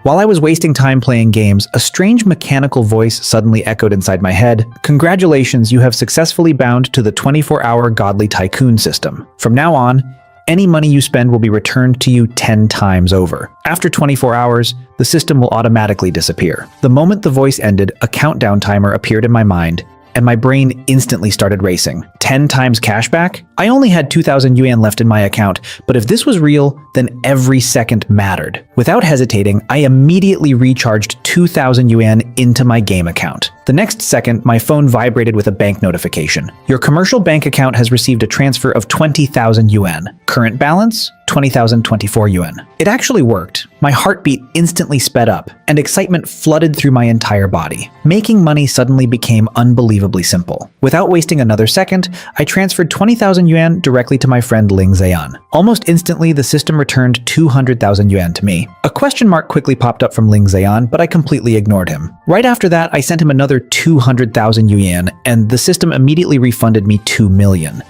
While I was wasting time playing games, a strange mechanical voice suddenly echoed inside my head. Congratulations, you have successfully bound to the 24-hour godly tycoon system. From now on, any money you spend will be returned to you 10 times over. After 24 hours, the system will automatically disappear. The moment the voice ended, a countdown timer appeared in my mind, and my brain instantly started racing. 10 times cashback? I only had 2,000 yuan left in my account, but if this was real, then every second mattered. Without hesitating, I immediately recharged 2,000 yuan into my game account. The next second, my phone vibrated with a bank notification. Your commercial bank account has received a transfer of 20,000 yuan. Current balance? 20,024 yuan. It actually worked. My heartbeat instantly sped up, and excitement flooded through my entire body. Making money suddenly became unbelievably simple. Without wasting another second, I transferred 20,000 yuan directly to my friend Ling Zian. Almost instantly, the system returned 200,000 yuan to me. A question mark quickly popped up from Ling Zian, but I completely ignored him. Right after that, I sent him another 200,000 yuan, and the system immediately refunded me 2 million.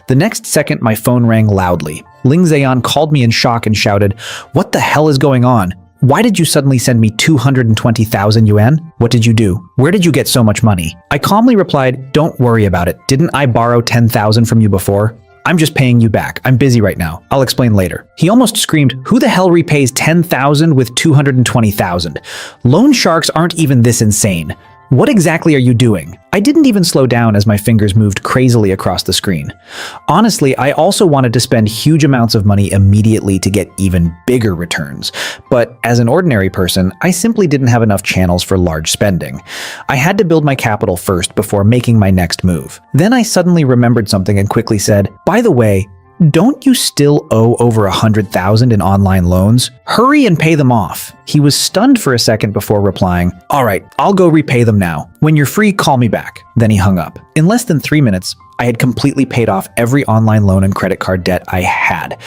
The next second, my phone rang loudly. Ling Zian called me in shock and shouted, "What the hell is going on? Why did you suddenly send me 220,000 yuan? What did you do? Where did you get so much money?" I calmly replied, "Don't worry about it. Didn't I borrow 10,000 from you before? I'm just paying you back. I'm busy right now. I'll explain later." He almost screamed, "Who the hell repays 10,000 with 220,000? Loan sharks aren't even this insane. What exactly are you doing?" I didn't even slow down as my fingers moved crazily across the screen. Honestly, I also wanted to spend huge amounts of money immediately to get even bigger returns. But as an ordinary person, I simply didn't have enough channels for large spending. I had to build my capital first before making my next move. Then I suddenly remembered something and quickly said, "By the way, don't you still owe over 100,000 in online loans? Hurry and pay them off." He was stunned for a second before replying, "All right, I'll go repay them now. When you're free, call me back." Then he hung up. In less than 3 minutes, I had completely paid off every online loan and credit card debt I had.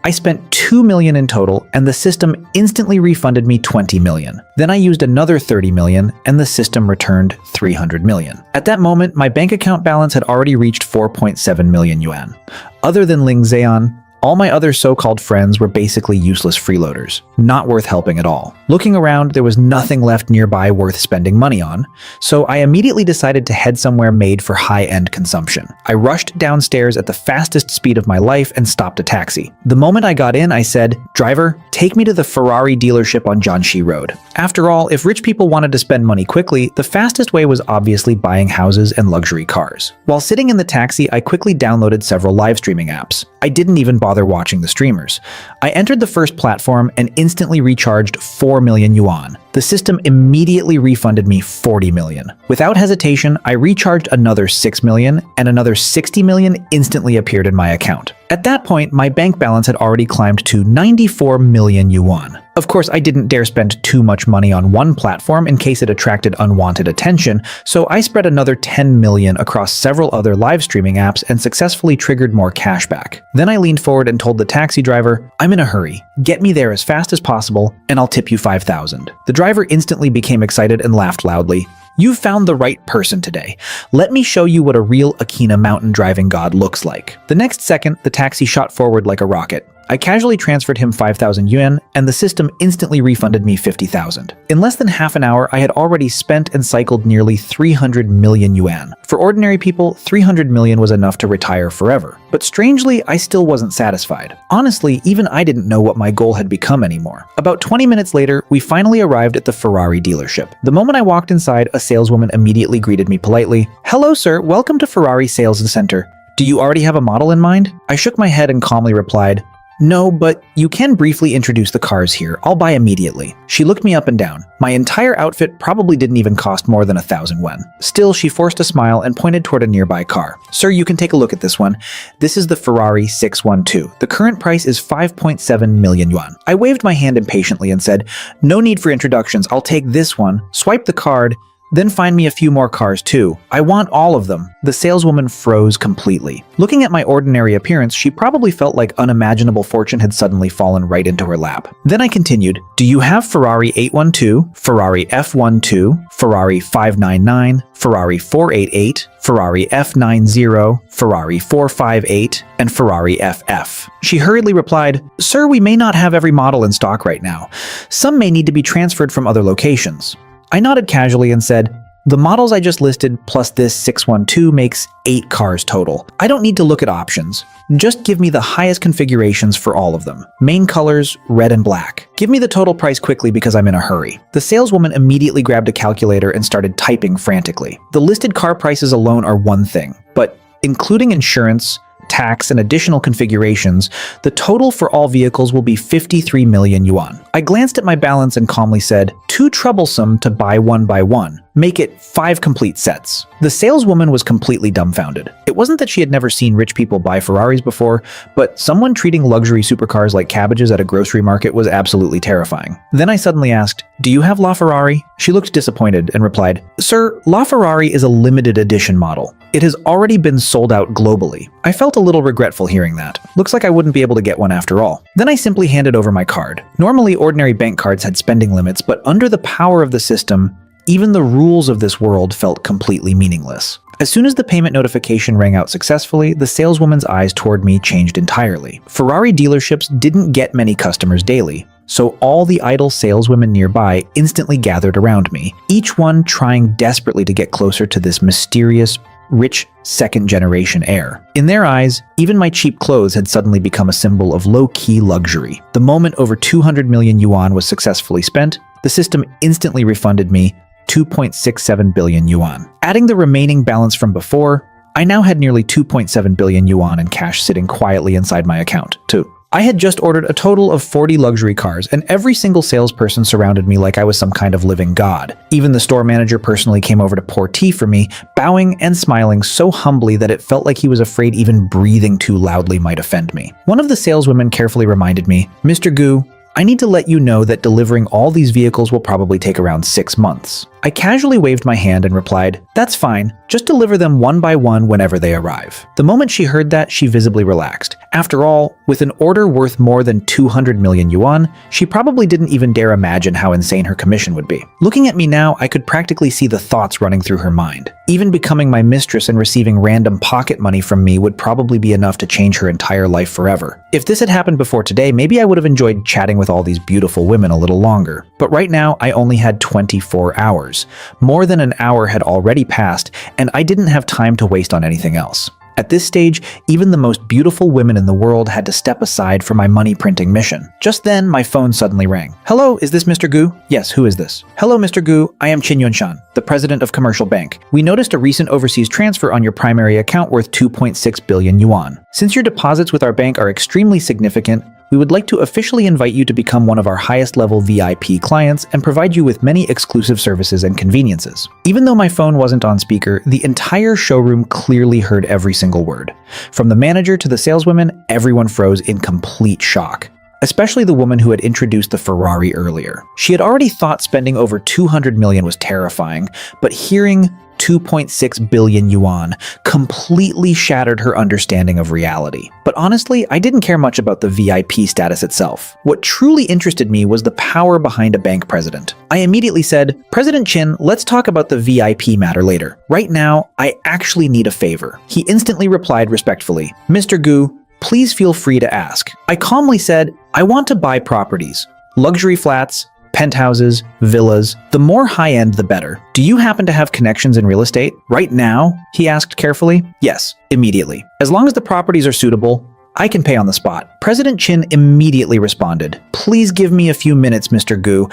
I spent 2 million in total, and the system instantly refunded me 20 million. Then I used another 30 million, and the system returned 300 million. At that moment, my bank account balance had already reached 4.7 million yuan. Other than Ling Zian, all my other so-called friends were basically useless freeloaders, not worth helping at all. Looking around, there was nothing left nearby worth spending money on, so I immediately decided to head somewhere made for high-end consumption. I rushed downstairs at the fastest speed of my life and stopped a taxi. The moment I got in, I said, "Driver, take me to the Ferrari dealership on Jianxi Road." After all, if rich people wanted to spend money quickly, the fastest way was obviously buying houses and luxury cars. While sitting in the taxi, I quickly downloaded several live streaming apps. I didn't even bother watching the streamers. I entered the first platform and instantly recharged 4 million yuan. The system immediately refunded me 40 million. Without hesitation, I recharged another 6 million, and another 60 million instantly appeared in my account. At that point, my bank balance had already climbed to 94 million yuan. Of course, I didn't dare spend too much money on one platform in case it attracted unwanted attention, so I spread another 10 million across several other live streaming apps and successfully triggered more cashback. Then I leaned forward and told the taxi driver, "I'm in a hurry. Get me there as fast as possible, and I'll tip you 5,000. The driver instantly became excited and laughed loudly. "You've found the right person today. Let me show you what a real Akina mountain driving god looks like." The next second, the taxi shot forward like a rocket. I casually transferred him 5,000 yuan, and the system instantly refunded me 50,000. In less than half an hour, I had already spent and cycled nearly 300 million yuan. For ordinary people, 300 million was enough to retire forever. But strangely, I still wasn't satisfied. Honestly, even I didn't know what my goal had become anymore. About 20 minutes later, we finally arrived at the Ferrari dealership. The moment I walked inside, a saleswoman immediately greeted me politely. "Hello, sir. Welcome to Ferrari Sales Center. Do you already have a model in mind?" I shook my head and calmly replied, "No, but you can briefly introduce the cars here. I'll buy immediately." She looked me up and down. My entire outfit probably didn't even cost more than 1,000 yuan. Still, she forced a smile and pointed toward a nearby car. "Sir, you can take a look at this one. This is the Ferrari 612. The current price is 5.7 million yuan. I waved my hand impatiently and said, "No need for introductions. I'll take this one." Swipe the card. Then find me a few more cars too. I want all of them. The saleswoman froze completely. Looking at my ordinary appearance, she probably felt like unimaginable fortune had suddenly fallen right into her lap. Then I continued, do you have Ferrari 812, Ferrari F12, Ferrari 599, Ferrari 488, Ferrari F90, Ferrari 458, and Ferrari FF? She hurriedly replied, sir, we may not have every model in stock right now. Some may need to be transferred from other locations. I nodded casually and said, the models I just listed plus this 612 makes 8 cars total. I don't need to look at options. Just give me the highest configurations for all of them. Main colors, red and black. Give me the total price quickly because I'm in a hurry. The saleswoman immediately grabbed a calculator and started typing frantically. The listed car prices alone are one thing, but including insurance, tax, and additional configurations, the total for all vehicles will be 53 million yuan. I glanced at my balance and calmly said, too troublesome to buy one by one. Make it 5 complete sets. The saleswoman was completely dumbfounded. It wasn't that she had never seen rich people buy Ferraris before, but someone treating luxury supercars like cabbages at a grocery market was absolutely terrifying. Then I suddenly asked, do you have LaFerrari? She looked disappointed and replied, sir, LaFerrari is a limited edition model. It has already been sold out globally. I felt a little regretful hearing that. Looks like I wouldn't be able to get one after all. Then I simply handed over my card. Normally, ordinary bank cards had spending limits, but under the power of the system, even the rules of this world felt completely meaningless. As soon as the payment notification rang out successfully, the saleswoman's eyes toward me changed entirely. Ferrari dealerships didn't get many customers daily, so all the idle saleswomen nearby instantly gathered around me, each one trying desperately to get closer to this mysterious, rich second-generation heir. In their eyes, even my cheap clothes had suddenly become a symbol of low-key luxury. The moment over 200 million yuan was successfully spent, the system instantly refunded me 2.67 billion yuan. Adding the remaining balance from before, I now had nearly 2.7 billion yuan in cash sitting quietly inside my account, too. I had just ordered a total of 40 luxury cars, and every single salesperson surrounded me like I was some kind of living god. Even the store manager personally came over to pour tea for me, bowing and smiling so humbly that it felt like he was afraid even breathing too loudly might offend me. One of the saleswomen carefully reminded me, Mr. Gu, I need to let you know that delivering all these vehicles will probably take around 6 months. I casually waved my hand and replied, that's fine, just deliver them one by one whenever they arrive. The moment she heard that, she visibly relaxed. After all, with an order worth more than 200 million yuan, she probably didn't even dare imagine how insane her commission would be. Looking at me now, I could practically see the thoughts running through her mind. Even becoming my mistress and receiving random pocket money from me would probably be enough to change her entire life forever. If this had happened before today, maybe I would have enjoyed chatting with all these beautiful women a little longer. But right now, I only had 24 hours. More than an hour had already passed, and I didn't have time to waste on anything else. At this stage, even the most beautiful women in the world had to step aside for my money printing mission. Just then, my phone suddenly rang. Hello, is this Mr. Gu? Yes, who is this? Hello, Mr. Gu, I am Qin Yunshan, the president of Commercial Bank. We noticed a recent overseas transfer on your primary account worth 2.6 billion yuan. Since your deposits with our bank are extremely significant, we would like to officially invite you to become one of our highest level VIP clients and provide you with many exclusive services and conveniences. Even though my phone wasn't on speaker, the entire showroom clearly heard every single word. From the manager to the saleswomen, everyone froze in complete shock. Especially the woman who had introduced the Ferrari earlier. She had already thought spending over 200 million was terrifying, but hearing 2.6 billion yuan completely shattered her understanding of reality. But honestly, I didn't care much about the VIP status itself. What truly interested me was the power behind a bank president. I immediately said, President Qin, let's talk about the VIP matter later. Right now, I actually need a favor. He instantly replied respectfully, Mr. Gu, please feel free to ask. I calmly said, I want to buy properties, luxury flats, penthouses, villas, the more high-end the better. Do you happen to have connections in real estate? Right now? He asked carefully. Yes, immediately. As long as the properties are suitable, I can pay on the spot. President Qin immediately responded. Please give me a few minutes, Mr. Gu.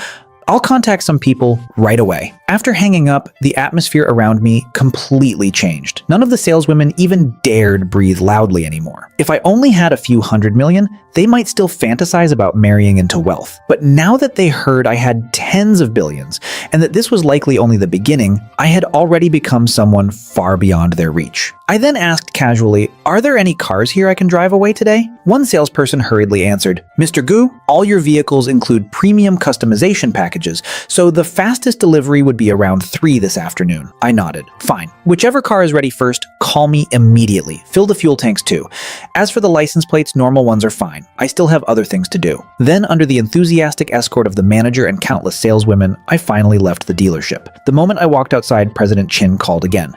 I'll contact some people right away. After hanging up, the atmosphere around me completely changed. None of the saleswomen even dared breathe loudly anymore. If I only had a few hundred million, they might still fantasize about marrying into wealth. But now that they heard I had tens of billions, and that this was likely only the beginning, I had already become someone far beyond their reach. I then asked casually, "Are there any cars here I can drive away today?" One salesperson hurriedly answered, "Mr. Gu, all your vehicles include premium customization packages, so the fastest delivery would be around 3 this afternoon." I nodded. "Fine. Whichever car is ready first, call me immediately. Fill the fuel tanks too. As for the license plates, normal ones are fine. I still have other things to do." Then, under the enthusiastic escort of the manager and countless saleswomen, I finally left the dealership. The moment I walked outside, President Chin called again.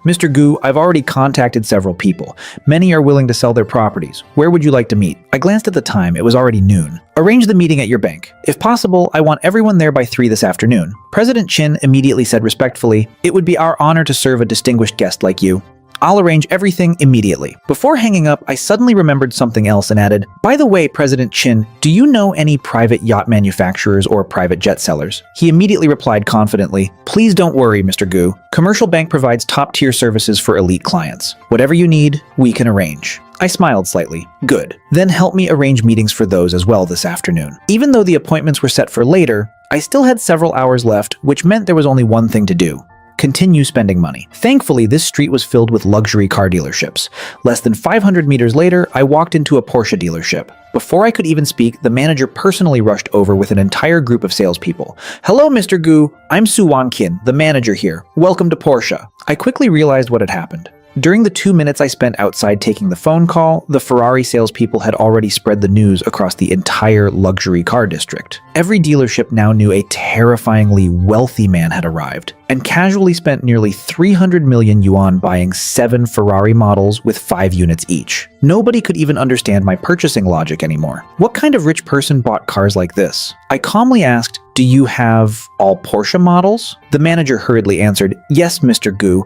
"Mr. Gu, I've already contacted several people. Many are willing to sell their properties. Where would you like to meet?" I glanced at the time. It was already noon. "Arrange the meeting at your bank. If possible, I want everyone there by 3 this afternoon." President Chin immediately said respectfully, "It would be our honor to serve a distinguished guest like you. I'll arrange everything immediately." Before hanging up, I suddenly remembered something else and added, "By the way, President Chin, do you know any private yacht manufacturers or private jet sellers?" He immediately replied confidently, "Please don't worry, Mr. Gu. Commercial Bank provides top-tier services for elite clients. Whatever you need, we can arrange." I smiled slightly. "Good. Then help me arrange meetings for those as well this afternoon." Even though the appointments were set for later, I still had several hours left, which meant there was only one thing to do: continue spending money. Thankfully, this street was filled with luxury car dealerships. Less than 500 meters later, I walked into a Porsche dealership. Before I could even speak, the manager personally rushed over with an entire group of salespeople. "Hello, Mr. Gu. I'm Su-Wan Kin, the manager here. Welcome to Porsche." I quickly realized what had happened. During the 2 minutes I spent outside taking the phone call, the Ferrari salespeople had already spread the news across the entire luxury car district. Every dealership now knew a terrifyingly wealthy man had arrived, and casually spent nearly 300 million yuan buying 7 Ferrari models with 5 units each. Nobody could even understand my purchasing logic anymore. What kind of rich person bought cars like this? I calmly asked, "Do you have all Porsche models?" The manager hurriedly answered, "Yes, Mr. Gu.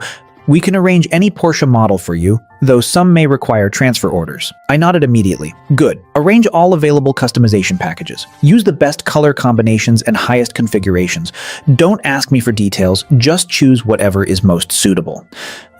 We can arrange any Porsche model for you, though some may require transfer orders." I nodded immediately. "Good. Arrange all available customization packages. Use the best color combinations and highest configurations. Don't ask me for details, just choose whatever is most suitable."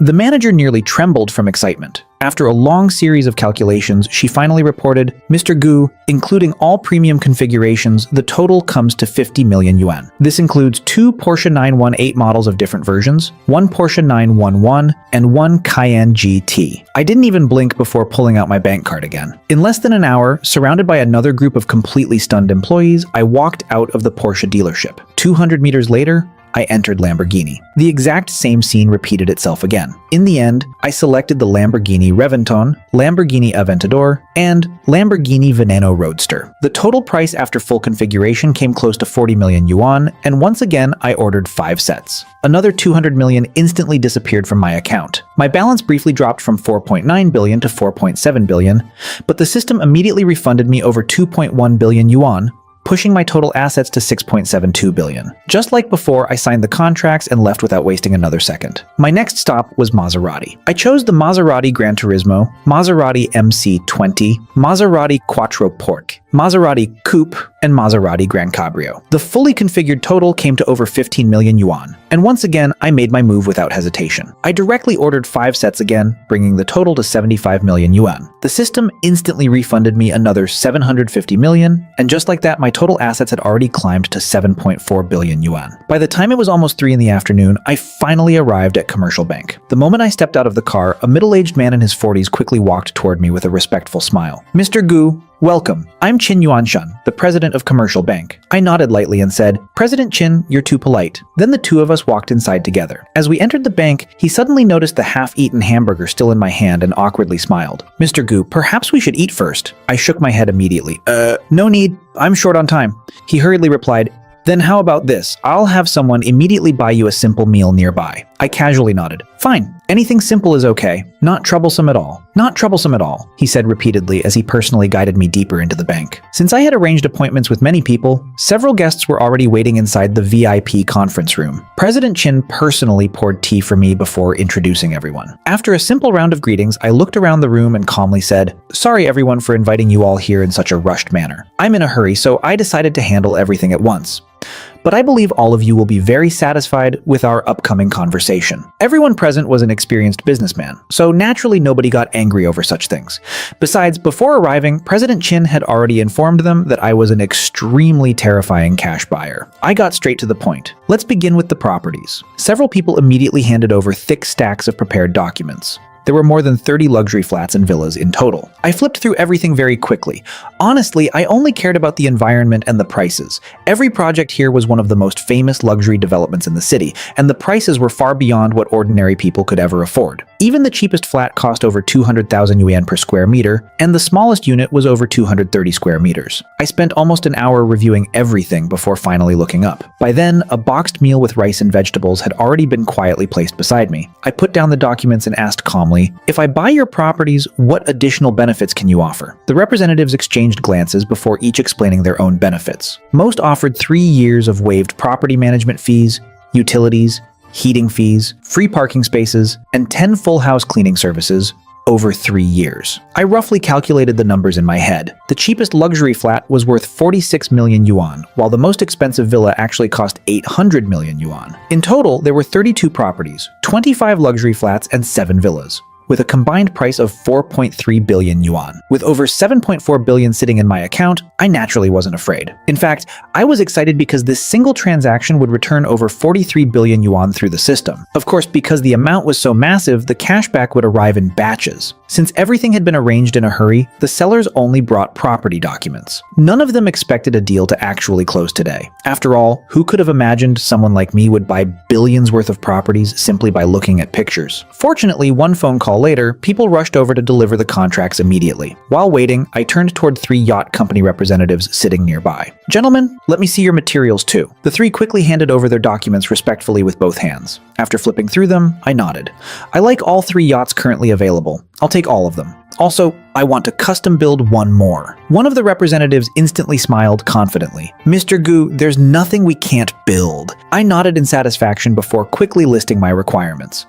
The manager nearly trembled from excitement. After a long series of calculations, she finally reported, "Mr. Gu, including all premium configurations, the total comes to 50 million yuan. This includes 2 Porsche 918 models of different versions, 1 Porsche 911, and 1 Cayenne GT. I didn't even blink before pulling out my bank card again. In less than an hour, surrounded by another group of completely stunned employees, I walked out of the Porsche dealership. 200 meters later, I entered Lamborghini. The exact same scene repeated itself again. In the end, I selected the Lamborghini Reventon, Lamborghini Aventador, and Lamborghini Veneno Roadster. The total price after full configuration came close to 40 million yuan, and once again, I ordered 5 sets. Another 200 million instantly disappeared from my account. My balance briefly dropped from 4.9 billion to 4.7 billion, but the system immediately refunded me over 2.1 billion yuan, pushing my total assets to 6.72 billion. Just like before, I signed the contracts and left without wasting another second. My next stop was Maserati. I chose the Maserati Gran Turismo, Maserati MC20, Maserati Quattro Porte, Maserati Coupe, and Maserati Gran Cabrio. The fully configured total came to over 15 million yuan. And once again, I made my move without hesitation. I directly ordered 5 sets again, bringing the total to 75 million yuan. The system instantly refunded me another 750 million, and just like that, my total assets had already climbed to 7.4 billion yuan. By the time it was almost 3 in the afternoon, I finally arrived at Commercial Bank. The moment I stepped out of the car, a middle-aged man in his 40s quickly walked toward me with a respectful smile. "Mr. Gu, welcome. I'm Qin Yuanshan, the president of Commercial Bank." I nodded lightly and said, "President Qin, you're too polite." Then the two of us walked inside together. As we entered the bank, he suddenly noticed the half-eaten hamburger still in my hand and awkwardly smiled. "Mr. Gu, perhaps we should eat first." I shook my head immediately. No need. I'm short on time." He hurriedly replied, "Then how about this? I'll have someone immediately buy you a simple meal nearby." I casually nodded. "Fine. Anything simple is okay. Not troublesome at all." "Not troublesome at all," he said repeatedly as he personally guided me deeper into the bank. Since I had arranged appointments with many people, several guests were already waiting inside the VIP conference room. President Qin personally poured tea for me before introducing everyone. After a simple round of greetings, I looked around the room and calmly said, "Sorry everyone for inviting you all here in such a rushed manner. I'm in a hurry, so I decided to handle everything at once." but I believe all of you will be very satisfied with our upcoming conversation. Everyone present was an experienced businessman, so naturally nobody got angry over such things. Besides, before arriving, President Chin had already informed them that I was an extremely terrifying cash buyer. I got straight to the point. Let's begin with the properties. Several people immediately handed over thick stacks of prepared documents. There were more than 30 luxury flats and villas in total. I flipped through everything very quickly. Honestly, I only cared about the environment and the prices. Every project here was one of the most famous luxury developments in the city, and the prices were far beyond what ordinary people could ever afford. Even the cheapest flat cost over 200,000 yuan per square meter, and the smallest unit was over 230 square meters. I spent almost an hour reviewing everything before finally looking up. By then, a boxed meal with rice and vegetables had already been quietly placed beside me. I put down the documents and asked calmly, "If I buy your properties, what additional benefits can you offer?" The representatives exchanged glances before each explaining their own benefits. Most offered 3 years of waived property management fees, utilities, heating fees, free parking spaces, and 10 full house cleaning services over 3 years. I roughly calculated the numbers in my head. The cheapest luxury flat was worth 46 million yuan, while the most expensive villa actually cost 800 million yuan. In total, there were 32 properties, 25 luxury flats, and 7 villas, with a combined price of 4.3 billion yuan. With over 7.4 billion sitting in my account, I naturally wasn't afraid. In fact, I was excited because this single transaction would return over 43 billion yuan through the system. Of course, because the amount was so massive, the cashback would arrive in batches. Since everything had been arranged in a hurry, the sellers only brought property documents. None of them expected a deal to actually close today. After all, who could have imagined someone like me would buy billions worth of properties simply by looking at pictures? Fortunately, one phone call later, people rushed over to deliver the contracts immediately. While waiting, I turned toward 3 yacht company representatives sitting nearby. "Gentlemen, let me see your materials too." The 3 quickly handed over their documents respectfully with both hands. After flipping through them, I nodded. "I like all 3 yachts currently available. I'll take all of them. Also, I want to custom build one more." One of the representatives instantly smiled confidently. "Mr. Gu, there's nothing we can't build." I nodded in satisfaction before quickly listing my requirements.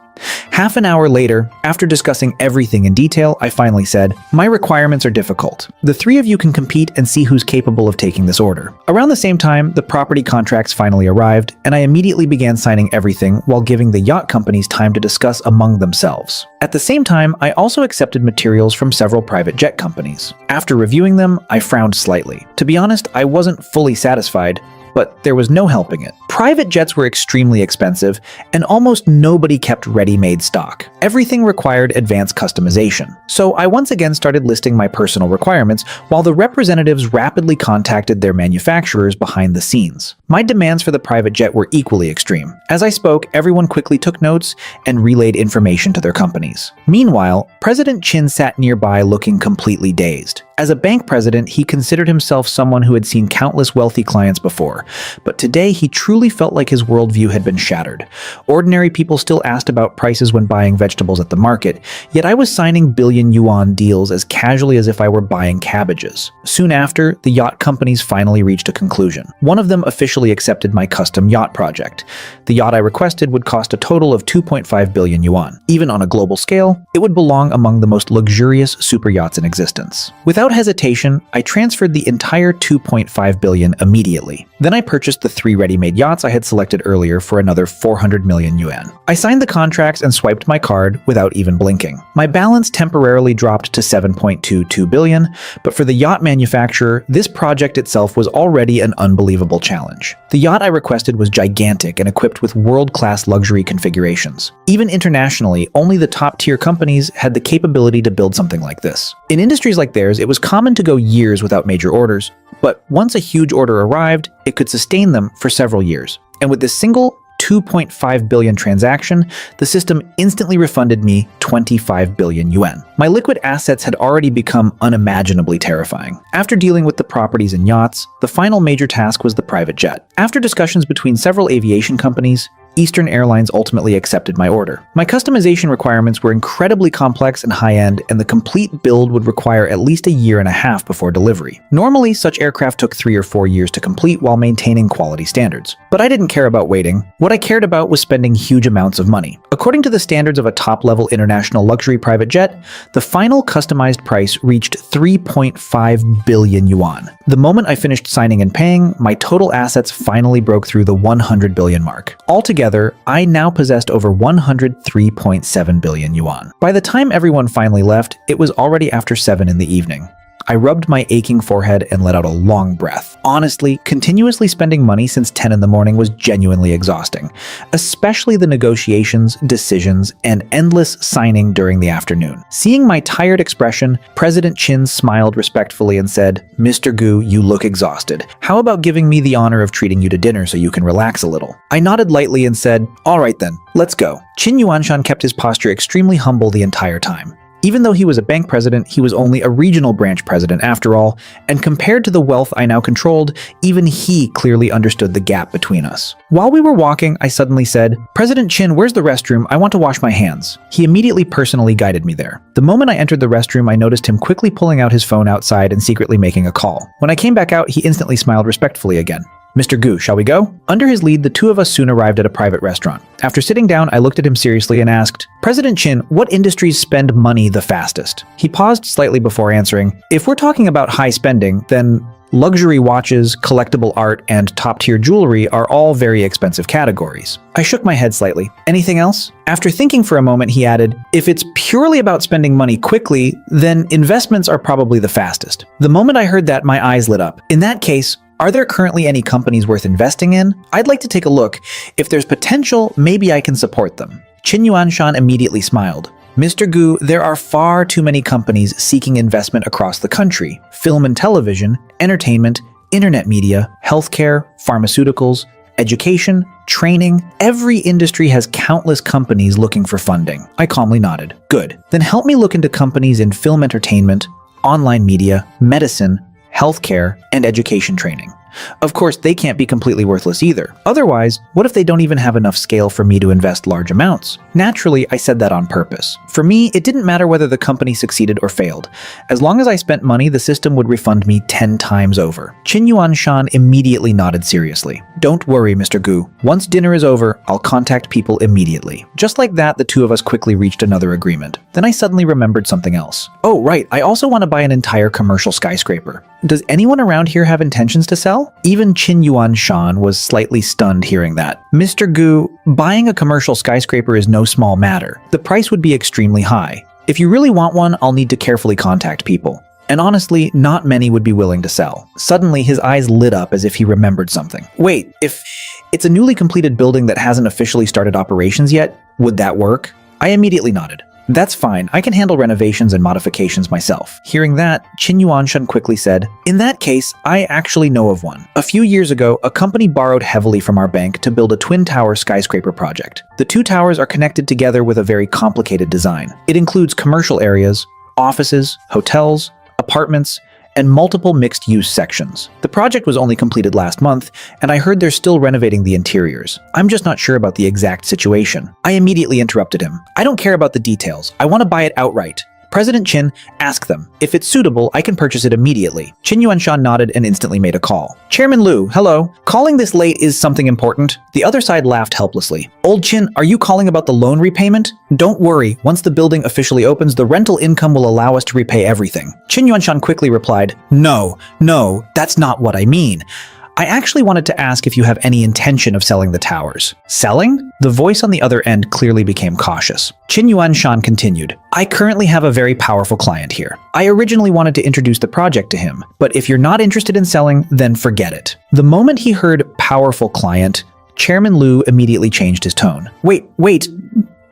Half an hour later, after discussing everything in detail, I finally said, "My requirements are difficult. The 3 of you can compete and see who's capable of taking this order." Around the same time, the property contracts finally arrived, and I immediately began signing everything while giving the yacht companies time to discuss among themselves. At the same time, I also accepted materials from several private jet companies. After reviewing them, I frowned slightly. To be honest, I wasn't fully satisfied, but there was no helping it. Private jets were extremely expensive, and almost nobody kept ready-made stock. Everything required advanced customization. So I once again started listing my personal requirements, while the representatives rapidly contacted their manufacturers behind the scenes. My demands for the private jet were equally extreme. As I spoke, everyone quickly took notes and relayed information to their companies. Meanwhile, President Chin sat nearby looking completely dazed. As a bank president, he considered himself someone who had seen countless wealthy clients before, but today he truly felt like his worldview had been shattered. Ordinary people still asked about prices when buying vegetables at the market, yet I was signing billion yuan deals as casually as if I were buying cabbages. Soon after, the yacht companies finally reached a conclusion. One of them officially accepted my custom yacht project. The yacht I requested would cost a total of 2.5 billion yuan. Even on a global scale, it would belong among the most luxurious super yachts in existence. Without hesitation, I transferred the entire 2.5 billion immediately. Then I purchased the 3 ready-made yachts I had selected earlier for another 400 million yuan. I signed the contracts and swiped my card without even blinking. My balance temporarily dropped to 7.22 billion, but for the yacht manufacturer, this project itself was already an unbelievable challenge. The yacht I requested was gigantic and equipped with world-class luxury configurations. Even internationally, only the top-tier companies had the capability to build something like this. In industries like theirs, it was common to go years without major orders, but once a huge order arrived, it could sustain them for several years. And with this single 2.5 billion transaction, the system instantly refunded me 25 billion yuan. My liquid assets had already become unimaginably terrifying. After dealing with the properties and yachts, the final major task was the private jet. After discussions between several aviation companies, Eastern Airlines ultimately accepted my order. My customization requirements were incredibly complex and high-end, and the complete build would require at least a year and a half before delivery. Normally, such aircraft took 3 or 4 years to complete while maintaining quality standards. But I didn't care about waiting. What I cared about was spending huge amounts of money. According to the standards of a top-level international luxury private jet, the final customized price reached 3.5 billion yuan. The moment I finished signing and paying, my total assets finally broke through the 100 billion mark. Altogether, I now possessed over 103.7 billion yuan. By the time everyone finally left, it was already after 7 in the evening. I rubbed my aching forehead and let out a long breath. Honestly, continuously spending money since 10 in the morning was genuinely exhausting, especially the negotiations, decisions, and endless signing during the afternoon. Seeing my tired expression, President Qin smiled respectfully and said, "Mr. Gu, you look exhausted. How about giving me the honor of treating you to dinner so you can relax a little?" I nodded lightly and said, "All right then, let's go." Qin Yuanshan kept his posture extremely humble the entire time. Even though he was a bank president, he was only a regional branch president after all, and compared to the wealth I now controlled, even he clearly understood the gap between us. While we were walking, I suddenly said, "President Qin, where's the restroom? I want to wash my hands." He immediately personally guided me there. The moment I entered the restroom, I noticed him quickly pulling out his phone outside and secretly making a call. When I came back out, he instantly smiled respectfully again. "Mr. Gu, shall we go?" Under his lead, the two of us soon arrived at a private restaurant. After sitting down, I looked at him seriously and asked, "President Qin, what industries spend money the fastest?" He paused slightly before answering, "If we're talking about high spending, then luxury watches, collectible art, and top-tier jewelry are all very expensive categories." I shook my head slightly. "Anything else?" After thinking for a moment, he added, "If it's purely about spending money quickly, then investments are probably the fastest." The moment I heard that, my eyes lit up. In that case, are there currently any companies worth investing in? I'd like to take a look. If there's potential, maybe I can support them. Qin Yuanshan immediately smiled. "Mr. Gu, there are far too many companies seeking investment across the country. Film and television, entertainment, internet media, healthcare, pharmaceuticals, education, training. Every industry has countless companies looking for funding." I calmly nodded. "Good. Then help me look into companies in film entertainment, online media, medicine, healthcare, and education training. Of course, they can't be completely worthless either. Otherwise, what if they don't even have enough scale for me to invest large amounts? Naturally, I said that on purpose. For me, it didn't matter whether the company succeeded or failed. As long as I spent money, the system would refund me 10 times over. Qin Yuanshan immediately nodded seriously. "Don't worry, Mr. Gu. Once dinner is over, I'll contact people immediately." Just like that, the two of us quickly reached another agreement. Then I suddenly remembered something else. "Oh, right, I also want to buy an entire commercial skyscraper. Does anyone around here have intentions to sell?" Even Qin Yuanshan was slightly stunned hearing that. "Mr. Gu, buying a commercial skyscraper is no small matter. The price would be extremely high. If you really want one, I'll need to carefully contact people. And honestly, not many would be willing to sell." Suddenly, his eyes lit up as if he remembered something. "Wait, if it's a newly completed building that hasn't officially started operations yet, would that work?" I immediately nodded. "That's fine. I can handle renovations and modifications myself." Hearing that, Qin Yuanshan quickly said, "In that case, I actually know of one. A few years ago, a company borrowed heavily from our bank to build a twin-tower skyscraper project. The two towers are connected together with a very complicated design. It includes commercial areas, offices, hotels, apartments, and multiple mixed-use sections. The project was only completed last month, and I heard they're still renovating the interiors. I'm just not sure about the exact situation." I immediately interrupted him. "I don't care about the details. I want to buy it outright. President Qin, ask them. If it's suitable, I can purchase it immediately." Qin Yuanshan nodded and instantly made a call. "Chairman Liu, hello. Calling this late is something important." The other side laughed helplessly. "Old Qin, are you calling about the loan repayment? Don't worry. Once the building officially opens, the rental income will allow us to repay everything." Qin Yuanshan quickly replied, No, that's not what I mean. I actually wanted to ask if you have any intention of selling the towers." "Selling?" The voice on the other end clearly became cautious. Qin Yuanshan continued, "I currently have a very powerful client here. I originally wanted to introduce the project to him, but if you're not interested in selling, then forget it." The moment he heard powerful client, Chairman Liu immediately changed his tone. Wait.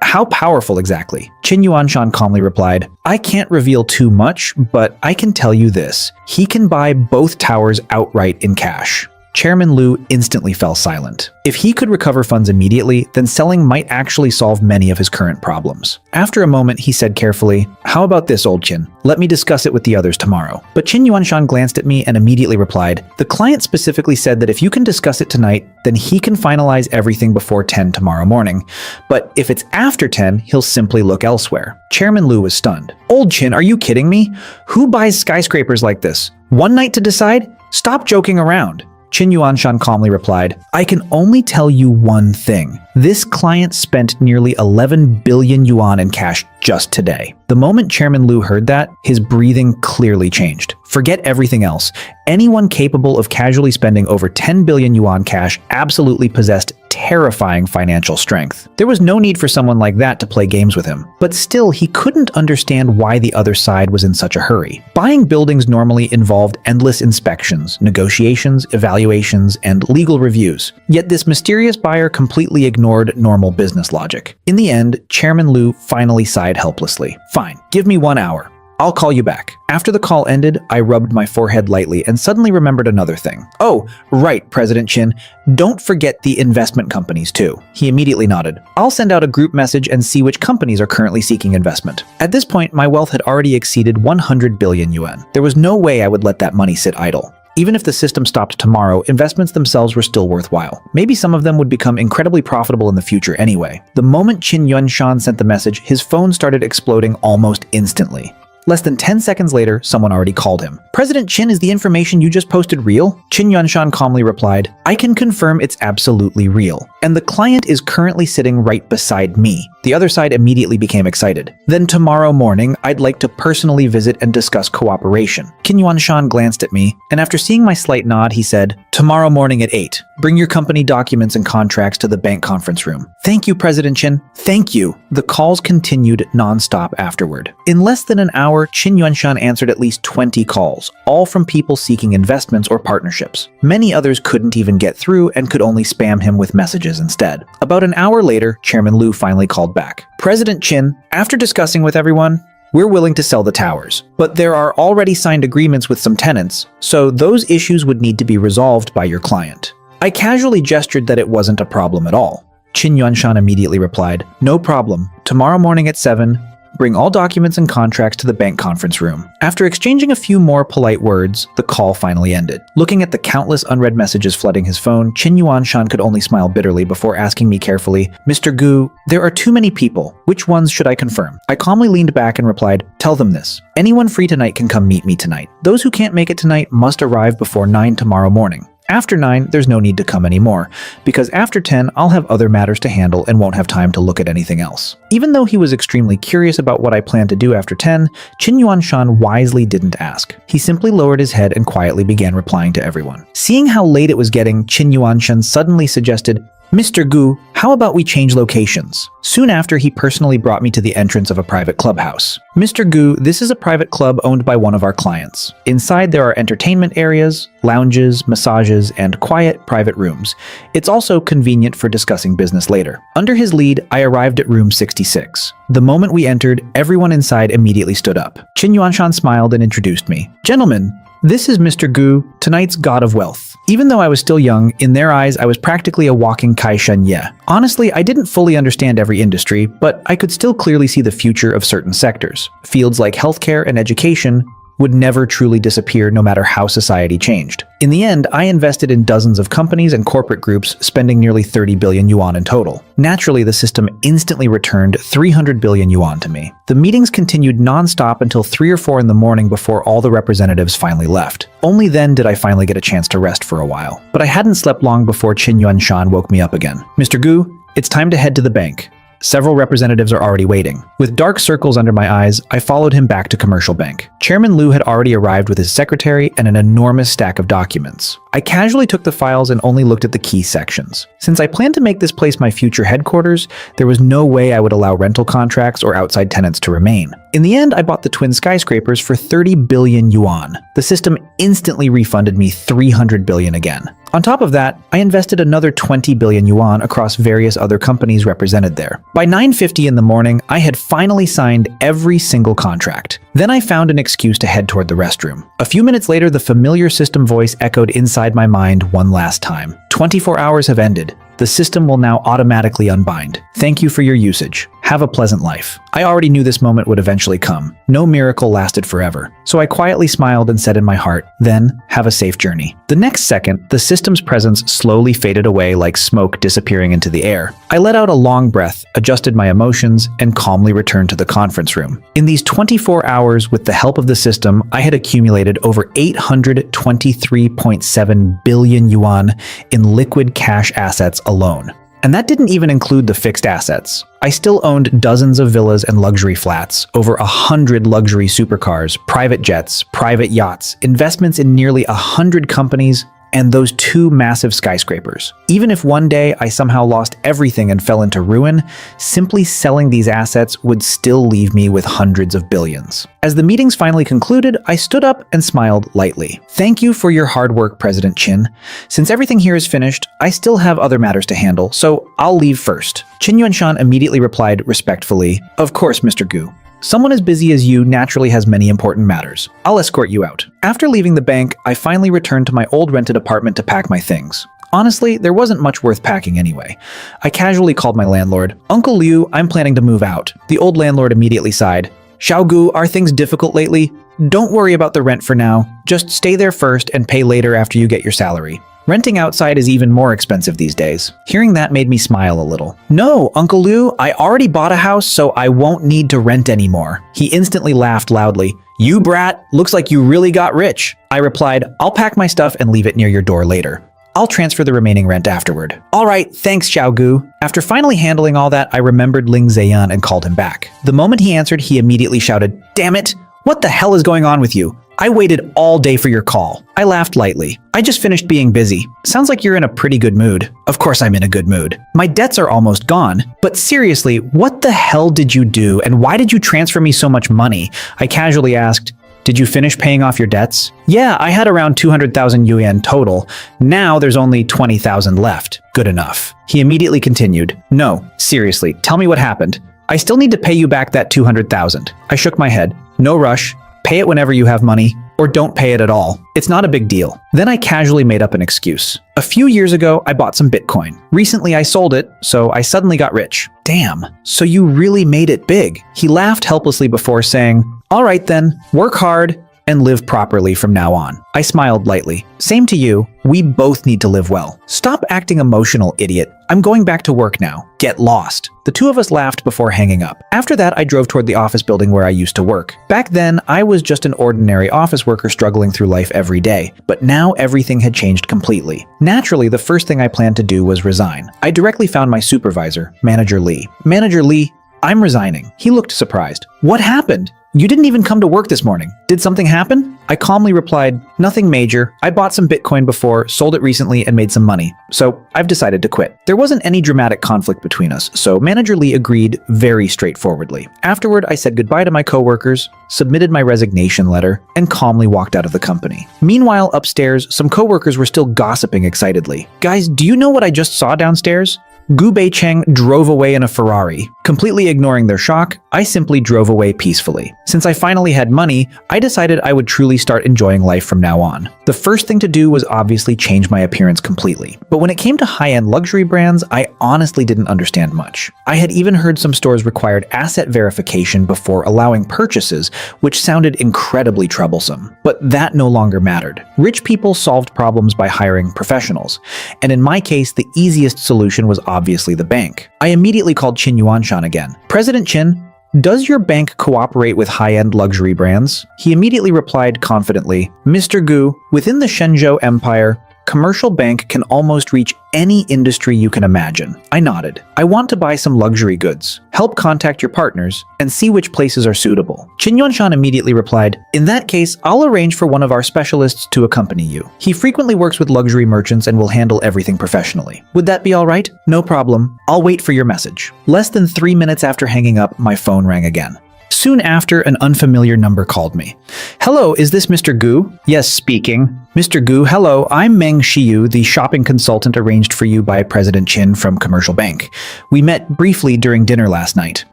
How powerful exactly?" Qin Yuanshan calmly replied, "I can't reveal too much, but I can tell you this. He can buy both towers outright in cash." Chairman Lu instantly fell silent. If he could recover funds immediately, then selling might actually solve many of his current problems. After a moment, he said carefully, "How about this, old Qin? Let me discuss it with the others tomorrow." But Qin Yuanshan glanced at me and immediately replied, "The client specifically said that if you can discuss it tonight, then he can finalize everything before 10 tomorrow morning. But if it's after 10, he'll simply look elsewhere." Chairman Lu was stunned. "Old Qin, are you kidding me? Who buys skyscrapers like this? One night to decide? Stop joking around." Qin Yuanshan calmly replied, "I can only tell you one thing. This client spent nearly 11 billion yuan in cash just today." The moment Chairman Lu heard that, his breathing clearly changed. Forget everything else. Anyone capable of casually spending over 10 billion yuan cash absolutely possessed terrifying financial strength. There was no need for someone like that to play games with him. But still, he couldn't understand why the other side was in such a hurry. Buying buildings normally involved endless inspections, negotiations, evaluations, and legal reviews. Yet this mysterious buyer completely ignored normal business logic. In the end, Chairman Lu finally sighed helplessly. "Fine, give me 1 hour. I'll call you back." After the call ended, I rubbed my forehead lightly and suddenly remembered another thing. "Oh, right, President Qin. Don't forget the investment companies too." He immediately nodded. "I'll send out a group message and see which companies are currently seeking investment." At this point, my wealth had already exceeded 100 billion yuan. There was no way I would let that money sit idle. Even if the system stopped tomorrow, investments themselves were still worthwhile. Maybe some of them would become incredibly profitable in the future anyway. The moment Qin Yuanshan sent the message, his phone started exploding almost instantly. Less than 10 seconds later, someone already called him. "President Qin, is the information you just posted real?" Qin Yuanshan calmly replied, "I can confirm it's absolutely real. And the client is currently sitting right beside me." The other side immediately became excited. "Then tomorrow morning, I'd like to personally visit and discuss cooperation." Qin Yuanshan glanced at me, and after seeing my slight nod, he said, "Tomorrow morning at 8. Bring your company documents and contracts to the bank conference room." "Thank you, President Qin. Thank you." The calls continued non-stop afterward. In less than an hour, Qin Yuanshan answered at least 20 calls, all from people seeking investments or partnerships. Many others couldn't even get through and could only spam him with messages instead. About an hour later, Chairman Lu finally called back. "President Qin, after discussing with everyone, we're willing to sell the towers, but there are already signed agreements with some tenants, so those issues would need to be resolved by your client." I casually gestured that it wasn't a problem at all. Qin Yuanshan immediately replied, "No problem. Tomorrow morning at 7, bring all documents and contracts to the bank conference room." After exchanging a few more polite words, the call finally ended. Looking at the countless unread messages flooding his phone, Qin Yuanshan could only smile bitterly before asking me carefully, "Mr. Gu, there are too many people. Which ones should I confirm?" I calmly leaned back and replied, "Tell them this. Anyone free tonight can come meet me tonight. Those who can't make it tonight must arrive before 9 tomorrow morning. After 9, there's no need to come anymore, because after 10, I'll have other matters to handle and won't have time to look at anything else." Even though he was extremely curious about what I planned to do after 10, Qin Yuanshan wisely didn't ask. He simply lowered his head and quietly began replying to everyone. Seeing how late it was getting, Qin Yuanshan suddenly suggested, "Mr. Gu, how about we change locations?" Soon after, he personally brought me to the entrance of a private clubhouse. "Mr. Gu, this is a private club owned by one of our clients. Inside there are entertainment areas, lounges, massages, and quiet private rooms. It's also convenient for discussing business later." Under his lead, I arrived at room 66. The moment we entered, everyone inside immediately stood up. Qin Yuanshan smiled and introduced me. "Gentlemen, this is Mr. Gu, tonight's god of wealth." Even though I was still young, in their eyes I was practically a walking kai shen ye. Honestly, I didn't fully understand every industry, but I could still clearly see the future of certain sectors. Fields like healthcare and education would never truly disappear no matter how society changed. In the end, I invested in dozens of companies and corporate groups, spending nearly 30 billion yuan in total. Naturally, the system instantly returned 300 billion yuan to me. The meetings continued non-stop until 3 or 4 in the morning before all the representatives finally left. Only then did I finally get a chance to rest for a while. But I hadn't slept long before Qin Yuanshan woke me up again. "Mr. Gu, it's time to head to the bank. Several representatives are already waiting." With dark circles under my eyes, I followed him back to Commercial Bank. Chairman Lu had already arrived with his secretary and an enormous stack of documents. I casually took the files and only looked at the key sections. Since I planned to make this place my future headquarters, there was no way I would allow rental contracts or outside tenants to remain. In the end, I bought the twin skyscrapers for 30 billion yuan. The system instantly refunded me 300 billion again. On top of that, I invested another 20 billion yuan across various other companies represented there. By 9:50 in the morning, I had finally signed every single contract. Then I found an excuse to head toward the restroom. A few minutes later, the familiar system voice echoed inside my mind one last time. 24 hours have ended. The system will now automatically unbind. Thank you for your usage. Have a pleasant life. I already knew this moment would eventually come. No miracle lasted forever. So I quietly smiled and said in my heart, then, have a safe journey. The next second, the system's presence slowly faded away like smoke disappearing into the air. I let out a long breath, adjusted my emotions, and calmly returned to the conference room. In these 24 hours, with the help of the system, I had accumulated over 823.7 billion yuan in liquid cash assets alone. And that didn't even include the fixed assets. I still owned dozens of villas and luxury flats, over 100 luxury supercars, private jets, private yachts, investments in nearly 100 companies, and those 2 massive skyscrapers. Even if one day I somehow lost everything and fell into ruin, simply selling these assets would still leave me with hundreds of billions. As the meetings finally concluded, I stood up and smiled lightly. Thank you for your hard work, President Qin. Since everything here is finished, I still have other matters to handle, so I'll leave first. Qin Yuanshan immediately replied respectfully, Of course, Mr. Gu. Someone as busy as you naturally has many important matters. I'll escort you out. After leaving the bank, I finally returned to my old rented apartment to pack my things. Honestly, there wasn't much worth packing anyway. I casually called my landlord. Uncle Liu, I'm planning to move out. The old landlord immediately sighed. Xiaogu, are things difficult lately? Don't worry about the rent for now. Just stay there first and pay later after you get your salary. Renting outside is even more expensive these days. Hearing that made me smile a little. No, Uncle Liu, I already bought a house, so I won't need to rent anymore. He instantly laughed loudly. You brat, looks like you really got rich. I replied, I'll pack my stuff and leave it near your door later. I'll transfer the remaining rent afterward. All right, thanks, Xiaogu. After finally handling all that, I remembered Ling Ziyan and called him back. The moment he answered, he immediately shouted, Damn it! What the hell is going on with you? I waited all day for your call. I laughed lightly. I just finished being busy. Sounds like you're in a pretty good mood. Of course I'm in a good mood. My debts are almost gone. But seriously, what the hell did you do and why did you transfer me so much money? I casually asked. Did you finish paying off your debts? Yeah, I had around 200,000 yuan total. Now there's only 20,000 left. Good enough. He immediately continued. No, seriously, tell me what happened. I still need to pay you back that 200,000. I shook my head. No rush. Pay it whenever you have money, or don't pay it at all. It's not a big deal. Then I casually made up an excuse. A few years ago, I bought some Bitcoin. Recently, I sold it, so I suddenly got rich. Damn, so you really made it big. He laughed helplessly before saying, All right then, work hard and live properly from now on. I smiled lightly. Same to you. We both need to live well. Stop acting emotional, idiot. I'm going back to work now. Get lost. The two of us laughed before hanging up. After that, I drove toward the office building where I used to work. Back then, I was just an ordinary office worker struggling through life every day. But now everything had changed completely. Naturally, the first thing I planned to do was resign. I directly found my supervisor, Manager Li. Manager Li, I'm resigning. He looked surprised. What happened? You didn't even come to work this morning. Did something happen? I calmly replied, nothing major. I bought some Bitcoin before, sold it recently, and made some money. So I've decided to quit. There wasn't any dramatic conflict between us, so Manager Li agreed very straightforwardly. Afterward, I said goodbye to my coworkers, submitted my resignation letter, and calmly walked out of the company. Meanwhile, upstairs, some coworkers were still gossiping excitedly. Guys, do you know what I just saw downstairs? Gu Beicheng drove away in a Ferrari. Completely ignoring their shock, I simply drove away peacefully. Since I finally had money, I decided I would truly start enjoying life from now on. The first thing to do was obviously change my appearance completely. But when it came to high-end luxury brands, I honestly didn't understand much. I had even heard some stores required asset verification before allowing purchases, which sounded incredibly troublesome. But that no longer mattered. Rich people solved problems by hiring professionals. And in my case, the easiest solution was obviously the bank. I immediately called Qin Yuanshan again. President Qin, does your bank cooperate with high-end luxury brands? He immediately replied confidently, Mr. Gu, within the Shenzhou Empire, commercial bank can almost reach any industry you can imagine. I nodded. I want to buy some luxury goods. Help contact your partners and see which places are suitable. Qin Yuanshan immediately replied, in that case, I'll arrange for one of our specialists to accompany you. He frequently works with luxury merchants and will handle everything professionally. Would that be all right? No problem. I'll wait for your message. Less than 3 minutes after hanging up, my phone rang again. Soon after, an unfamiliar number called me. "Hello, is this Mr. Gu?" "Yes, speaking." "Mr. Gu, hello, I'm Meng Shiyu, the shopping consultant arranged for you by President Qin from Commercial Bank. We met briefly during dinner last night."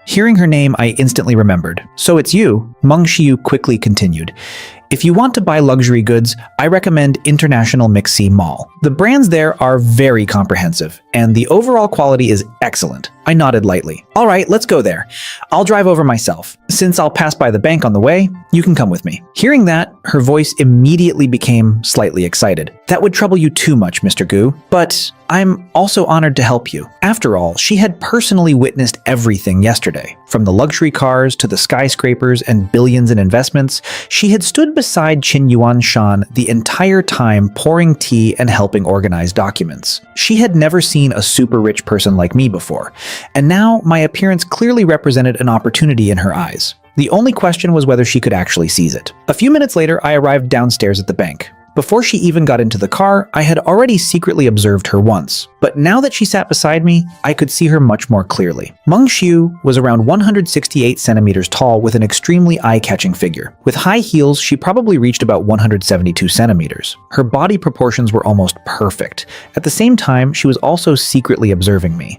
Hearing her name, I instantly remembered. "So it's you?" Meng Shiyu quickly continued. "If you want to buy luxury goods, I recommend International Mixi Mall. The brands there are very comprehensive, and the overall quality is excellent." I nodded lightly. "All right, let's go there. I'll drive over myself. Since I'll pass by the bank on the way, you can come with me." Hearing that, her voice immediately became slightly excited. "That would trouble you too much, Mr. Gu, but I'm also honored to help you." After all, she had personally witnessed everything yesterday. From the luxury cars to the skyscrapers and billions in investments, she had stood beside Qin Yuan Shan the entire time, pouring tea and helping organize documents. She had never seen a super rich person like me before, and now my appearance clearly represented an opportunity in her eyes. The only question was whether she could actually seize it. A few minutes later, I arrived downstairs at the bank. Before she even got into the car, I had already secretly observed her once. But now that she sat beside me, I could see her much more clearly. Meng Xiu was around 168 centimeters tall with an extremely eye-catching figure. With high heels, she probably reached about 172 centimeters. Her body proportions were almost perfect. At the same time, she was also secretly observing me.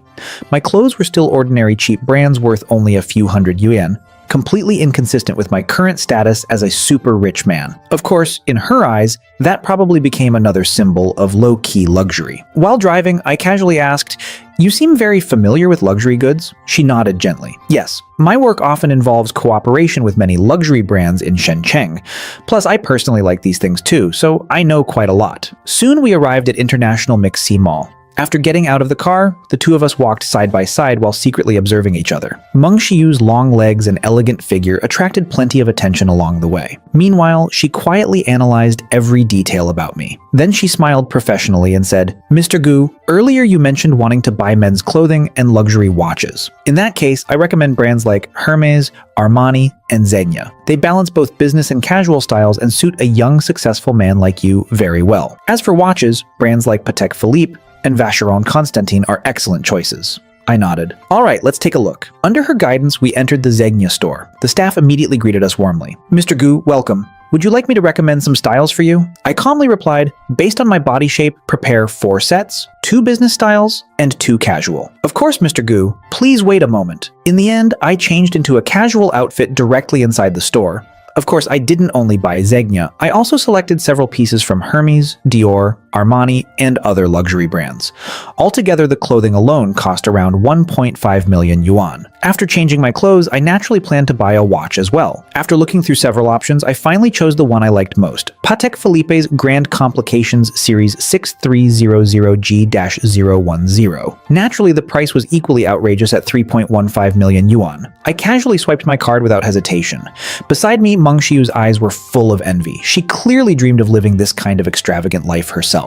My clothes were still ordinary cheap brands worth only a few hundred yuan, completely inconsistent with my current status as a super rich man. Of course, in her eyes, that probably became another symbol of low-key luxury. While driving, I casually asked, "You seem very familiar with luxury goods?" She nodded gently. "Yes, my work often involves cooperation with many luxury brands in Shenzhen. Plus, I personally like these things too, so I know quite a lot." Soon we arrived at International Mixi Mall. After getting out of the car, the two of us walked side by side while secretly observing each other. Meng Shiyu's long legs and elegant figure attracted plenty of attention along the way. Meanwhile, she quietly analyzed every detail about me. Then she smiled professionally and said, "Mr. Gu, earlier you mentioned wanting to buy men's clothing and luxury watches. In that case, I recommend brands like Hermes, Armani, and Zegna. They balance both business and casual styles and suit a young, successful man like you very well. As for watches, brands like Patek Philippe and Vacheron Constantin are excellent choices." I nodded. "All right, let's take a look." Under her guidance, we entered the Zegna store. The staff immediately greeted us warmly. "Mr. Gu, welcome. Would you like me to recommend some styles for you?" I calmly replied, "Based on my body shape, prepare 4 sets, 2 business styles, and 2 casual." "Of course, Mr. Gu. Please wait a moment." In the end, I changed into a casual outfit directly inside the store. Of course, I didn't only buy Zegna. I also selected several pieces from Hermes, Dior, Armani, and other luxury brands. Altogether, the clothing alone cost around 1.5 million yuan. After changing my clothes, I naturally planned to buy a watch as well. After looking through several options, I finally chose the one I liked most, Patek Philippe's Grand Complications Series 6300G-010. Naturally, the price was equally outrageous at 3.15 million yuan. I casually swiped my card without hesitation. Beside me, Meng Shiyu's eyes were full of envy. She clearly dreamed of living this kind of extravagant life herself.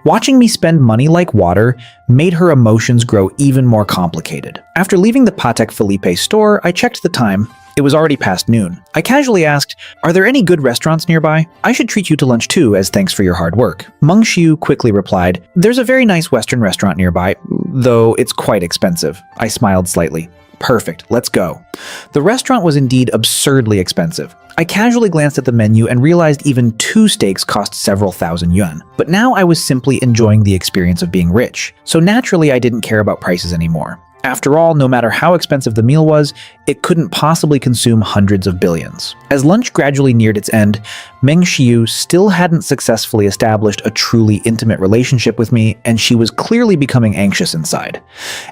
Watching me spend money like water made her emotions grow even more complicated. After leaving the Patek Philippe store, I checked the time. It was already past noon. I casually asked, "Are there any good restaurants nearby? I should treat you to lunch too, as thanks for your hard work." Meng Xiu quickly replied, "There's a very nice Western restaurant nearby, though it's quite expensive." I smiled slightly. "Perfect, let's go." The restaurant was indeed absurdly expensive. I casually glanced at the menu and realized even 2 steaks cost several thousand yuan. But now I was simply enjoying the experience of being rich, so naturally I didn't care about prices anymore. After all, no matter how expensive the meal was, it couldn't possibly consume hundreds of billions. As lunch gradually neared its end, Meng Xiu still hadn't successfully established a truly intimate relationship with me, and she was clearly becoming anxious inside.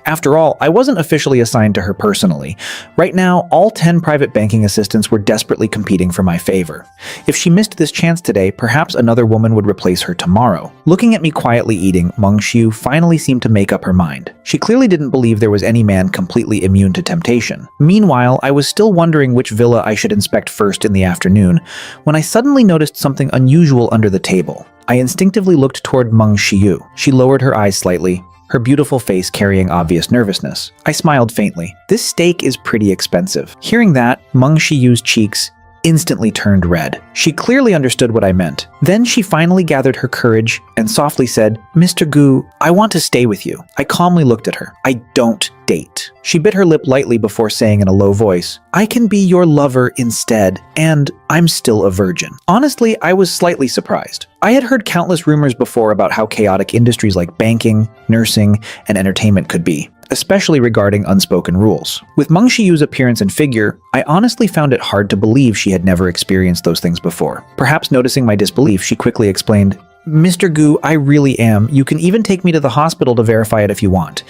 After all, I wasn't officially assigned to her personally. Right now, all 10 private banking assistants were desperately competing for my favor. If she missed this chance today, perhaps another woman would replace her tomorrow. Looking at me quietly eating, Meng Xiu finally seemed to make up her mind. She clearly didn't believe there was any man completely immune to temptation. Meanwhile, I was still wondering which villa I should inspect first in the afternoon, when I suddenly noticed something unusual under the table. I instinctively looked toward Meng Xiu. She lowered her eyes slightly, her beautiful face carrying obvious nervousness. I smiled faintly. "This steak is pretty expensive." Hearing that, Meng Xiu's cheeks instantly turned red. She clearly understood what I meant. Then she finally gathered her courage and softly said, "Mr. Gu, I want to stay with you." I calmly looked at her. "I don't date." She bit her lip lightly before saying in a low voice, "I can be your lover instead, and I'm still a virgin." Honestly, I was slightly surprised. I had heard countless rumors before about how chaotic industries like banking, nursing, and entertainment could be, especially regarding unspoken rules. With Meng Shiyu's appearance and figure, I honestly found it hard to believe she had never experienced those things before. Perhaps noticing my disbelief, she quickly explained, "Mr. Gu, I really am. You can even take me to the hospital to verify it if you want."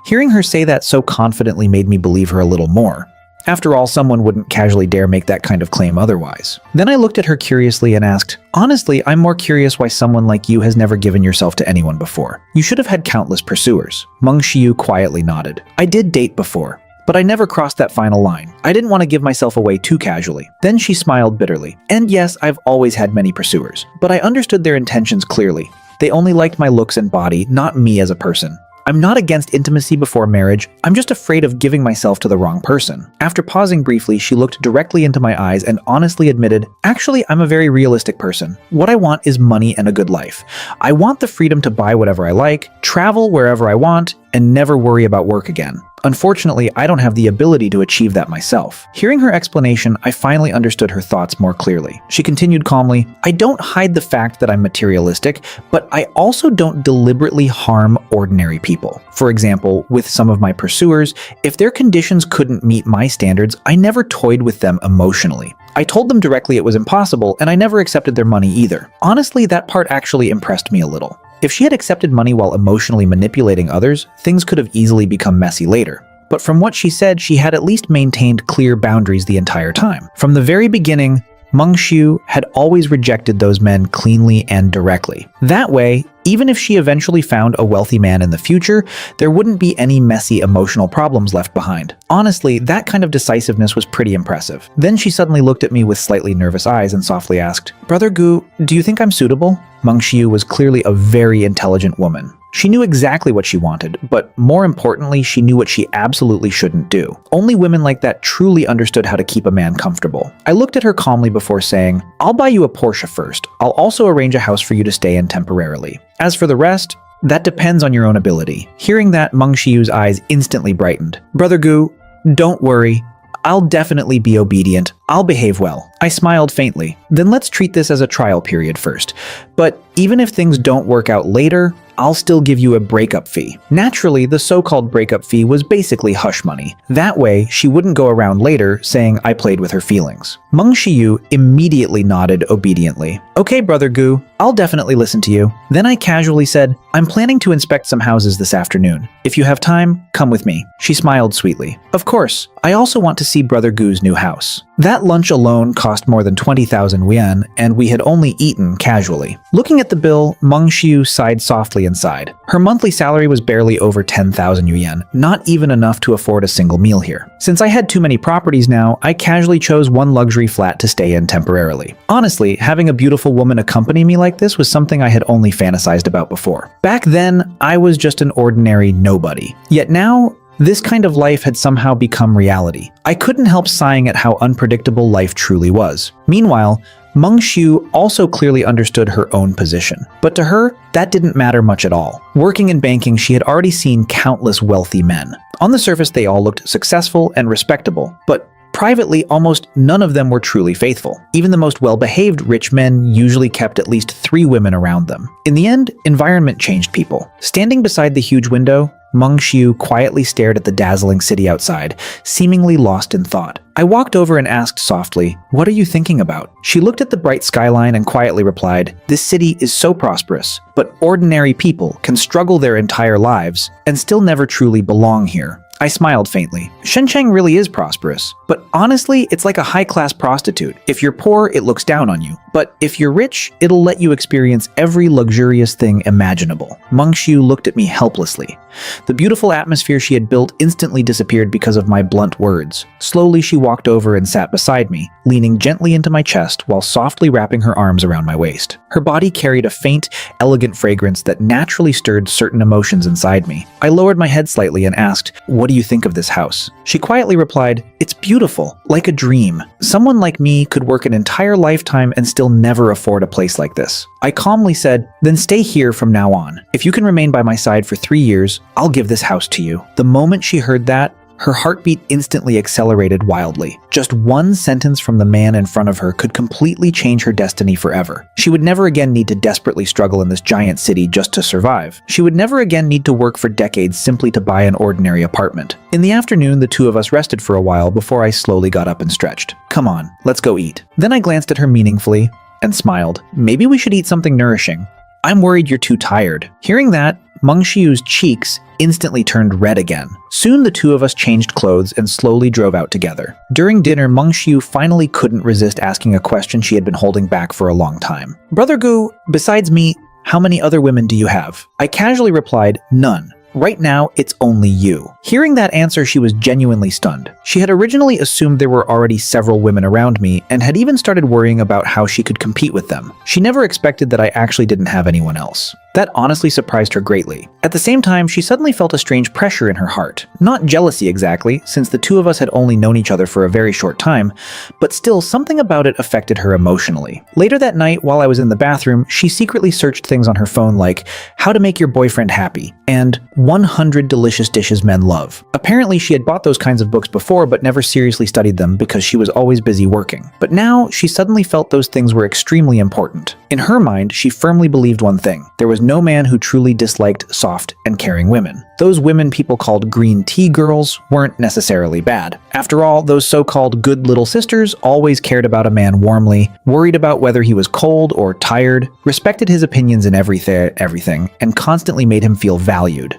Hearing her say that so confidently made me believe her a little more. After all, someone wouldn't casually dare make that kind of claim otherwise. Then I looked at her curiously and asked, "Honestly, I'm more curious why someone like you has never given yourself to anyone before. You should have had countless pursuers." Meng Shiyu quietly nodded. "I did date before, but I never crossed that final line. I didn't want to give myself away too casually." Then she smiled bitterly. "And yes, I've always had many pursuers, but I understood their intentions clearly. They only liked my looks and body, not me as a person. I'm not against intimacy before marriage, I'm just afraid of giving myself to the wrong person." After pausing briefly, she looked directly into my eyes and honestly admitted, "Actually, I'm a very realistic person. What I want is money and a good life. I want the freedom to buy whatever I like, travel wherever I want, and never worry about work again. Unfortunately, I don't have the ability to achieve that myself." Hearing her explanation, I finally understood her thoughts more clearly. She continued calmly, "I don't hide the fact that I'm materialistic, but I also don't deliberately harm ordinary people. For example, with some of my pursuers, if their conditions couldn't meet my standards, I never toyed with them emotionally. I told them directly it was impossible, and I never accepted their money either. Honestly, that part actually impressed me a little. If she had accepted money while emotionally manipulating others, things could have easily become messy later. But from what she said, she had at least maintained clear boundaries the entire time. From the very beginning, Meng Xiu had always rejected those men cleanly and directly. That way, even if she eventually found a wealthy man in the future, there wouldn't be any messy emotional problems left behind. Honestly, that kind of decisiveness was pretty impressive. Then she suddenly looked at me with slightly nervous eyes and softly asked, "Brother Gu, do you think I'm suitable?" Meng Xiu was clearly a very intelligent woman. She knew exactly what she wanted, but more importantly, she knew what she absolutely shouldn't do. Only women like that truly understood how to keep a man comfortable. I looked at her calmly before saying, "I'll buy you a Porsche first. I'll also arrange a house for you to stay in temporarily. As for the rest, that depends on your own ability." Hearing that, Meng Shiyu's eyes instantly brightened. "Brother Gu, don't worry. I'll definitely be obedient. I'll behave well." I smiled faintly. "Then let's treat this as a trial period first. But even if things don't work out later, I'll still give you a breakup fee." Naturally, the so-called breakup fee was basically hush money. That way, she wouldn't go around later saying I played with her feelings. Meng Shiyu immediately nodded obediently. "Okay, Brother Gu, I'll definitely listen to you." Then I casually said, "I'm planning to inspect some houses this afternoon. If you have time, come with me." She smiled sweetly. "Of course, I also want to see Brother Gu's new house." That lunch alone cost more than 20,000 yuan, and we had only eaten casually. Looking at the bill, Meng Xiu sighed softly and sighed. Her monthly salary was barely over 10,000 yuan, not even enough to afford a single meal here. Since I had too many properties now, I casually chose one luxury flat to stay in temporarily. Honestly, having a beautiful woman accompany me like this was something I had only fantasized about before. Back then, I was just an ordinary nobody. Yet now, this kind of life had somehow become reality. I couldn't help sighing at how unpredictable life truly was. Meanwhile, Meng Xiu also clearly understood her own position. But to her, that didn't matter much at all. Working in banking, she had already seen countless wealthy men. On the surface, they all looked successful and respectable, but privately, almost none of them were truly faithful. Even the most well-behaved rich men usually kept at least 3 women around them. In the end, environment changed people. Standing beside the huge window, Meng Xiu quietly stared at the dazzling city outside, seemingly lost in thought. I walked over and asked softly, "What are you thinking about?" She looked at the bright skyline and quietly replied, "This city is so prosperous, but ordinary people can struggle their entire lives and still never truly belong here." I smiled faintly. Shenzhen really is prosperous, but honestly, it's like a high-class prostitute. If you're poor, it looks down on you. But if you're rich, it'll let you experience every luxurious thing imaginable. Meng Xiu looked at me helplessly. The beautiful atmosphere she had built instantly disappeared because of my blunt words. Slowly, she walked over and sat beside me, leaning gently into my chest while softly wrapping her arms around my waist. Her body carried a faint, elegant fragrance that naturally stirred certain emotions inside me. I lowered my head slightly and asked, "What do you think of this house?" She quietly replied, "It's beautiful, like a dream. Someone like me could work an entire lifetime and still never afford a place like this." I calmly said, "Then stay here from now on. If you can remain by my side for 3 years, I'll give this house to you." The moment she heard that, her heartbeat instantly accelerated wildly. Just one sentence from the man in front of her could completely change her destiny forever. She would never again need to desperately struggle in this giant city just to survive. She would never again need to work for decades simply to buy an ordinary apartment. In the afternoon, the two of us rested for a while before I slowly got up and stretched. "Come on, let's go eat." Then I glanced at her meaningfully and smiled. "Maybe we should eat something nourishing." "I'm worried you're too tired." Hearing that, Meng Xiu's cheeks instantly turned red again. Soon the two of us changed clothes and slowly drove out together. During dinner, Meng Xiu finally couldn't resist asking a question she had been holding back for a long time. "Brother Gu, besides me, how many other women do you have?" I casually replied, "None. Right now, it's only you." Hearing that answer, she was genuinely stunned. She had originally assumed there were already several women around me and had even started worrying about how she could compete with them. She never expected that I actually didn't have anyone else. That honestly surprised her greatly. At the same time, she suddenly felt a strange pressure in her heart. Not jealousy exactly, since the two of us had only known each other for a very short time, but still something about it affected her emotionally. Later that night, while I was in the bathroom, she secretly searched things on her phone like "How to make your boyfriend happy" and 100 delicious dishes men love. Apparently, she had bought those kinds of books before but never seriously studied them because she was always busy working. But now, she suddenly felt those things were extremely important. In her mind, she firmly believed one thing: there was no man who truly disliked soft and caring women. Those women people called green tea girls weren't necessarily bad. After all, those so-called good little sisters always cared about a man warmly, worried about whether he was cold or tired, respected his opinions in everything, and constantly made him feel valued.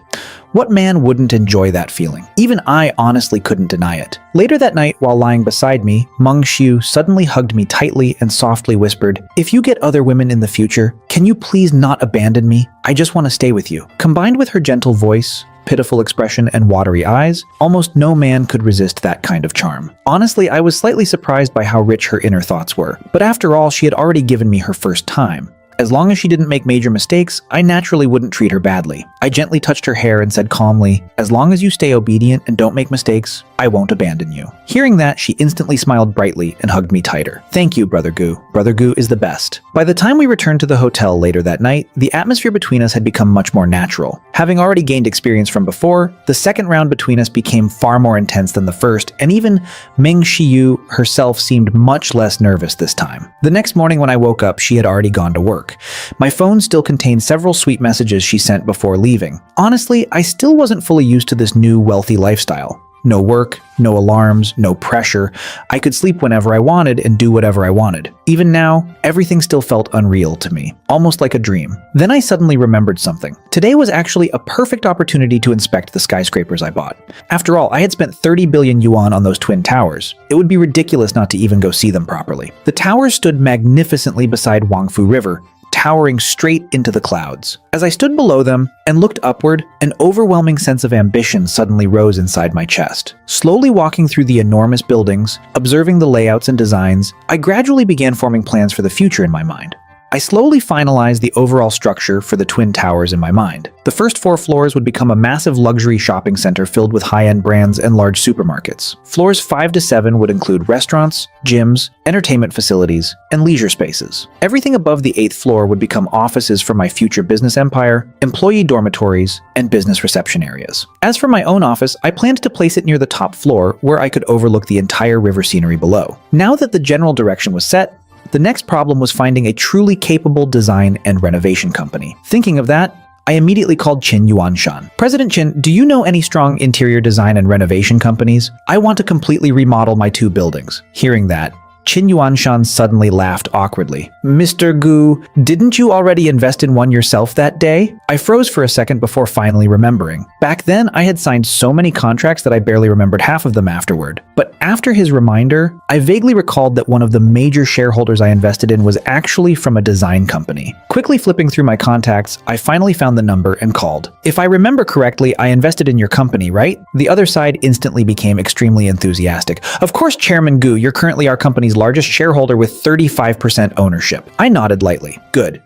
What man wouldn't enjoy that feeling? Even I honestly couldn't deny it. Later that night, while lying beside me, Meng Xiu suddenly hugged me tightly and softly whispered, "If you get other women in the future, can you please not abandon me? I just want to stay with you." Combined with her gentle voice, pitiful expression, and watery eyes, almost no man could resist that kind of charm. Honestly, I was slightly surprised by how rich her inner thoughts were. But after all, she had already given me her first time. As long as she didn't make major mistakes, I naturally wouldn't treat her badly. I gently touched her hair and said calmly, "As long as you stay obedient and don't make mistakes, I won't abandon you." Hearing that, she instantly smiled brightly and hugged me tighter. "Thank you, Brother Gu. Brother Gu is the best." By the time we returned to the hotel later that night, the atmosphere between us had become much more natural. Having already gained experience from before, the second round between us became far more intense than the first, and even Meng Xiu herself seemed much less nervous this time. The next morning when I woke up, she had already gone to work. My phone still contained several sweet messages she sent before leaving. Honestly, I still wasn't fully used to this new wealthy lifestyle. No work, no alarms, no pressure. I could sleep whenever I wanted and do whatever I wanted. Even now, everything still felt unreal to me, almost like a dream. Then I suddenly remembered something. Today was actually a perfect opportunity to inspect the skyscrapers I bought. After all, I had spent 30 billion yuan on those twin towers. It would be ridiculous not to even go see them properly. The towers stood magnificently beside Huangfu River, towering straight into the clouds. As I stood below them and looked upward, an overwhelming sense of ambition suddenly rose inside my chest. Slowly walking through the enormous buildings, observing the layouts and designs, I gradually began forming plans for the future in my mind. I slowly finalized the overall structure for the Twin Towers in my mind. The first 4 floors would become a massive luxury shopping center filled with high-end brands and large supermarkets. Floors 5 to 7 would include restaurants, gyms, entertainment facilities, and leisure spaces. Everything above the 8th floor would become offices for my future business empire, employee dormitories, and business reception areas. As for my own office, I planned to place it near the top floor where I could overlook the entire river scenery below. Now that the general direction was set, the next problem was finding a truly capable design and renovation company. Thinking of that, I immediately called Qin Yuanshan. "President Qin, do you know any strong interior design and renovation companies? I want to completely remodel my 2 buildings." Hearing that, Qin Yuanshan suddenly laughed awkwardly. "Mr. Gu, didn't you already invest in one yourself that day?" I froze for a second before finally remembering. Back then, I had signed so many contracts that I barely remembered half of them afterward. But after his reminder, I vaguely recalled that one of the major shareholders I invested in was actually from a design company. Quickly flipping through my contacts, I finally found the number and called. "If I remember correctly, I invested in your company, right?" The other side instantly became extremely enthusiastic. "Of course, Chairman Gu, you're currently our company's company's largest shareholder with 35% ownership. I nodded lightly. Good.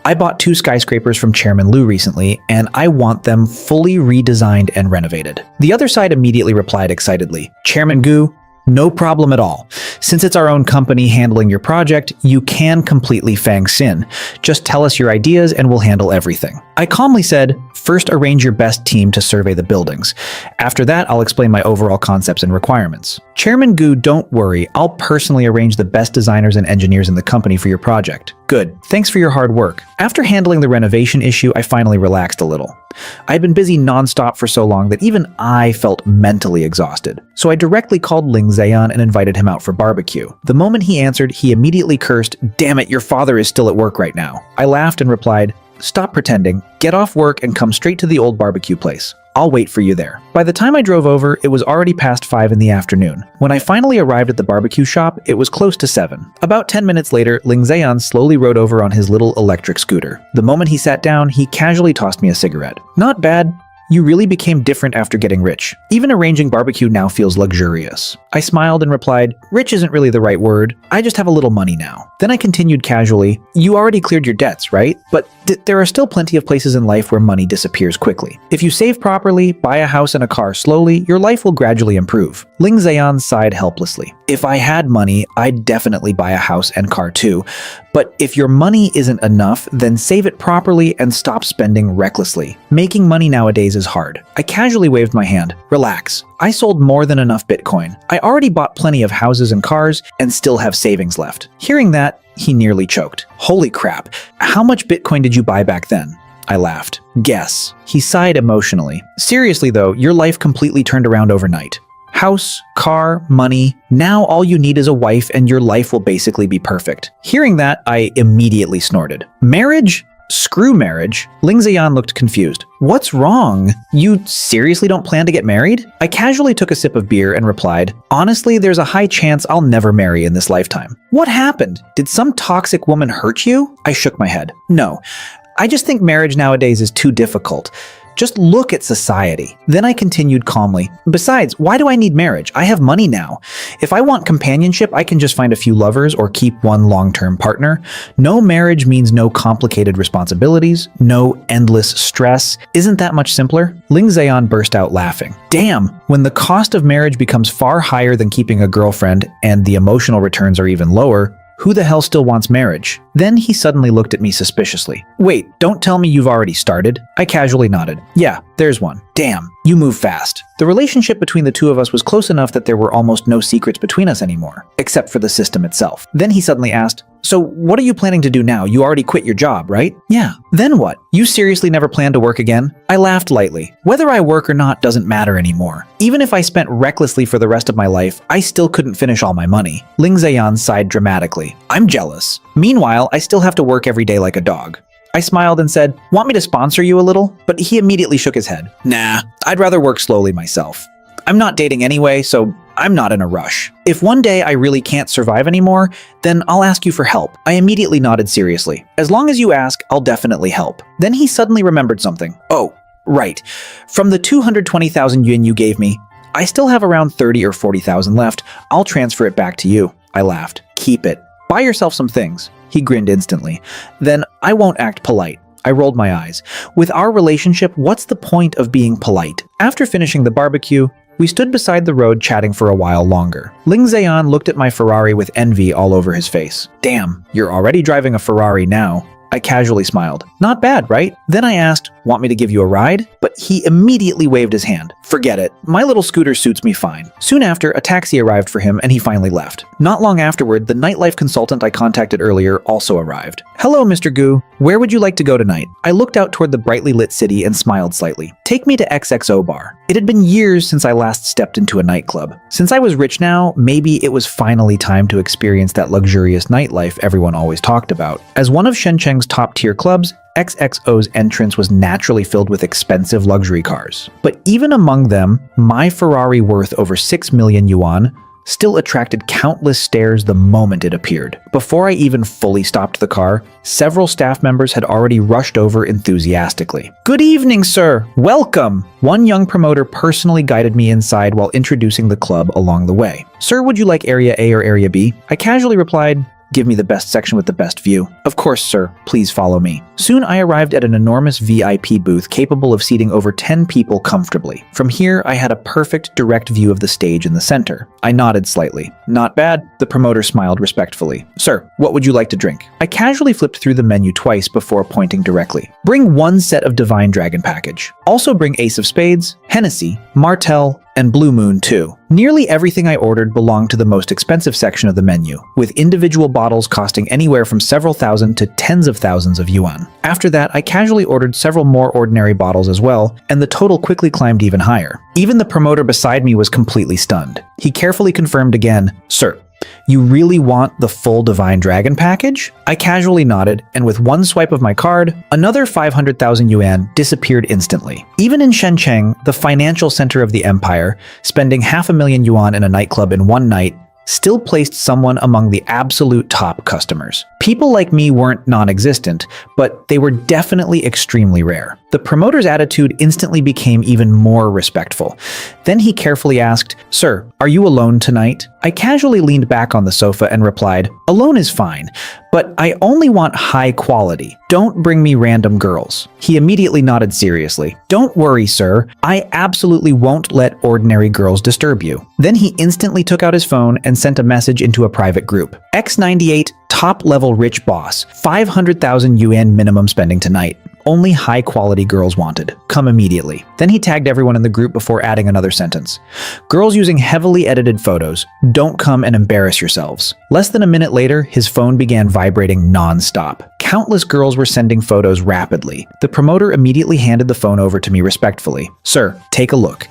I bought 2 skyscrapers from Chairman Liu recently, and I want them fully redesigned and renovated. The other side immediately replied excitedly, Chairman Gu, no problem at all. Since it's our own company handling your project, you can completely Fang Sin. Just tell us your ideas and we'll handle everything. I calmly said, first arrange your best team to survey the buildings. After that, I'll explain my overall concepts and requirements. Chairman Gu, don't worry, I'll personally arrange the best designers and engineers in the company for your project. Good. Thanks for your hard work. After handling the renovation issue, I finally relaxed a little. I'd been busy nonstop for so long that even I felt mentally exhausted. So I directly called Ling Ziyan and invited him out for barbecue. The moment he answered, he immediately cursed, "Damn it, your father is still at work right now." I laughed and replied, "Stop pretending, get off work and come straight to the old barbecue place. I'll wait for you there." By the time I drove over, it was already past 5 in the afternoon. When I finally arrived at the barbecue shop, it was close to 7. About 10 minutes later, Ling Ziyan slowly rode over on his little electric scooter. The moment he sat down, he casually tossed me a cigarette. Not bad. You really became different after getting rich. Even arranging barbecue now feels luxurious. I smiled and replied, rich isn't really the right word. I just have a little money now. Then I continued casually, you already cleared your debts, right? But there are still plenty of places in life where money disappears quickly. If you save properly, buy a house and a car slowly, your life will gradually improve. Ling Ziyan sighed helplessly. If I had money, I'd definitely buy a house and car too. But if your money isn't enough, then save it properly and stop spending recklessly. Making money nowadays is hard. I casually waved my hand. Relax. I sold more than enough Bitcoin. I already bought plenty of houses and cars and still have savings left. Hearing that, he nearly choked. Holy crap. How much Bitcoin did you buy back then? I laughed. Guess. He sighed emotionally. Seriously though, your life completely turned around overnight. House, car, money. Now all you need is a wife and your life will basically be perfect. Hearing that, I immediately snorted. Marriage? Screw marriage. Ling Ziyan looked confused. What's wrong? You seriously don't plan to get married? I casually took a sip of beer and replied, honestly, there's a high chance I'll never marry in this lifetime. What happened? Did some toxic woman hurt you? I shook my head. No, I just think marriage nowadays is too difficult. Just look at society. Then I continued calmly. Besides, why do I need marriage? I have money now. If I want companionship, I can just find a few lovers or keep one long-term partner. No marriage means no complicated responsibilities, no endless stress. Isn't that much simpler? Ling Ziyan burst out laughing. Damn, when the cost of marriage becomes far higher than keeping a girlfriend and the emotional returns are even lower, who the hell still wants marriage? Then he suddenly looked at me suspiciously. Wait, don't tell me you've already started? I casually nodded. Yeah, there's one. Damn, you move fast. The relationship between the two of us was close enough that there were almost no secrets between us anymore, except for the system itself. Then he suddenly asked, so what are you planning to do now? You already quit your job, right? Yeah. Then what? You seriously never plan to work again? I laughed lightly. Whether I work or not doesn't matter anymore. Even if I spent recklessly for the rest of my life, I still couldn't finish all my money. Ling Ziyan sighed dramatically. I'm jealous. Meanwhile, I still have to work every day like a dog. I smiled and said, want me to sponsor you a little? But he immediately shook his head. Nah, I'd rather work slowly myself. I'm not dating anyway, so I'm not in a rush. If one day I really can't survive anymore, then I'll ask you for help. I immediately nodded seriously. As long as you ask, I'll definitely help. Then he suddenly remembered something. Oh, right. From the 220,000 yuan you gave me, I still have around 30 or 40,000 left. I'll transfer it back to you. I laughed. Keep it. Buy yourself some things. He grinned instantly. Then I won't act polite. I rolled my eyes. With our relationship, what's the point of being polite? After finishing the barbecue, we stood beside the road chatting for a while longer. Ling Ziyan looked at my Ferrari with envy all over his face. Damn, you're already driving a Ferrari now. I casually smiled. Not bad, right? Then I asked, want me to give you a ride? But he immediately waved his hand. Forget it. My little scooter suits me fine. Soon after, a taxi arrived for him and he finally left. Not long afterward, the nightlife consultant I contacted earlier also arrived. Hello, Mr. Gu. Where would you like to go tonight? I looked out toward the brightly lit city and smiled slightly. Take me to XXO Bar. It had been years since I last stepped into a nightclub. Since I was rich now, maybe it was finally time to experience that luxurious nightlife everyone always talked about. As one of Shenzhen's top-tier clubs, XXO's entrance was naturally filled with expensive luxury cars. But even among them, my Ferrari worth over 6 million yuan still attracted countless stares the moment it appeared. Before I even fully stopped the car, several staff members had already rushed over enthusiastically. "Good evening, sir! Welcome!" One young promoter personally guided me inside while introducing the club along the way. "Sir, would you like Area A or Area B?" I casually replied, "Give me the best section with the best view." "Of course, sir. Please follow me." Soon I arrived at an enormous VIP booth capable of seating over 10 people comfortably. From here, I had a perfect direct view of the stage in the center. I nodded slightly. "Not bad." The promoter smiled respectfully. "Sir, what would you like to drink?" I casually flipped through the menu twice before pointing directly. "Bring one set of Divine Dragon package. Also bring Ace of Spades, Hennessy, Martell, and Blue Moon too." Nearly everything I ordered belonged to the most expensive section of the menu, with individual bottles costing anywhere from several thousand to tens of thousands of yuan. After that, I casually ordered several more ordinary bottles as well, and the total quickly climbed even higher. Even the promoter beside me was completely stunned. He carefully confirmed again, "Sir, you really want the full Divine Dragon package?" I casually nodded, and with one swipe of my card, another 500,000 yuan disappeared instantly. Even in Shenzhen, the financial center of the empire, spending 500,000 yuan in a nightclub in one night still placed someone among the absolute top customers. People like me weren't non-existent, but they were definitely extremely rare. The promoter's attitude instantly became even more respectful. Then he carefully asked, "Sir, are you alone tonight?" I casually leaned back on the sofa and replied, "Alone is fine, but I only want high quality. Don't bring me random girls." He immediately nodded seriously. "Don't worry, sir. I absolutely won't let ordinary girls disturb you." Then he instantly took out his phone and sent a message into a private group. "X98, top-level rich boss. 500,000 yuan minimum spending tonight. Only high-quality girls wanted. Come immediately." Then he tagged everyone in the group before adding another sentence. "Girls using heavily edited photos. Don't come and embarrass yourselves." Less than a minute later, his phone began vibrating non-stop. Countless girls were sending photos rapidly. The promoter immediately handed the phone over to me respectfully. "Sir, take a look.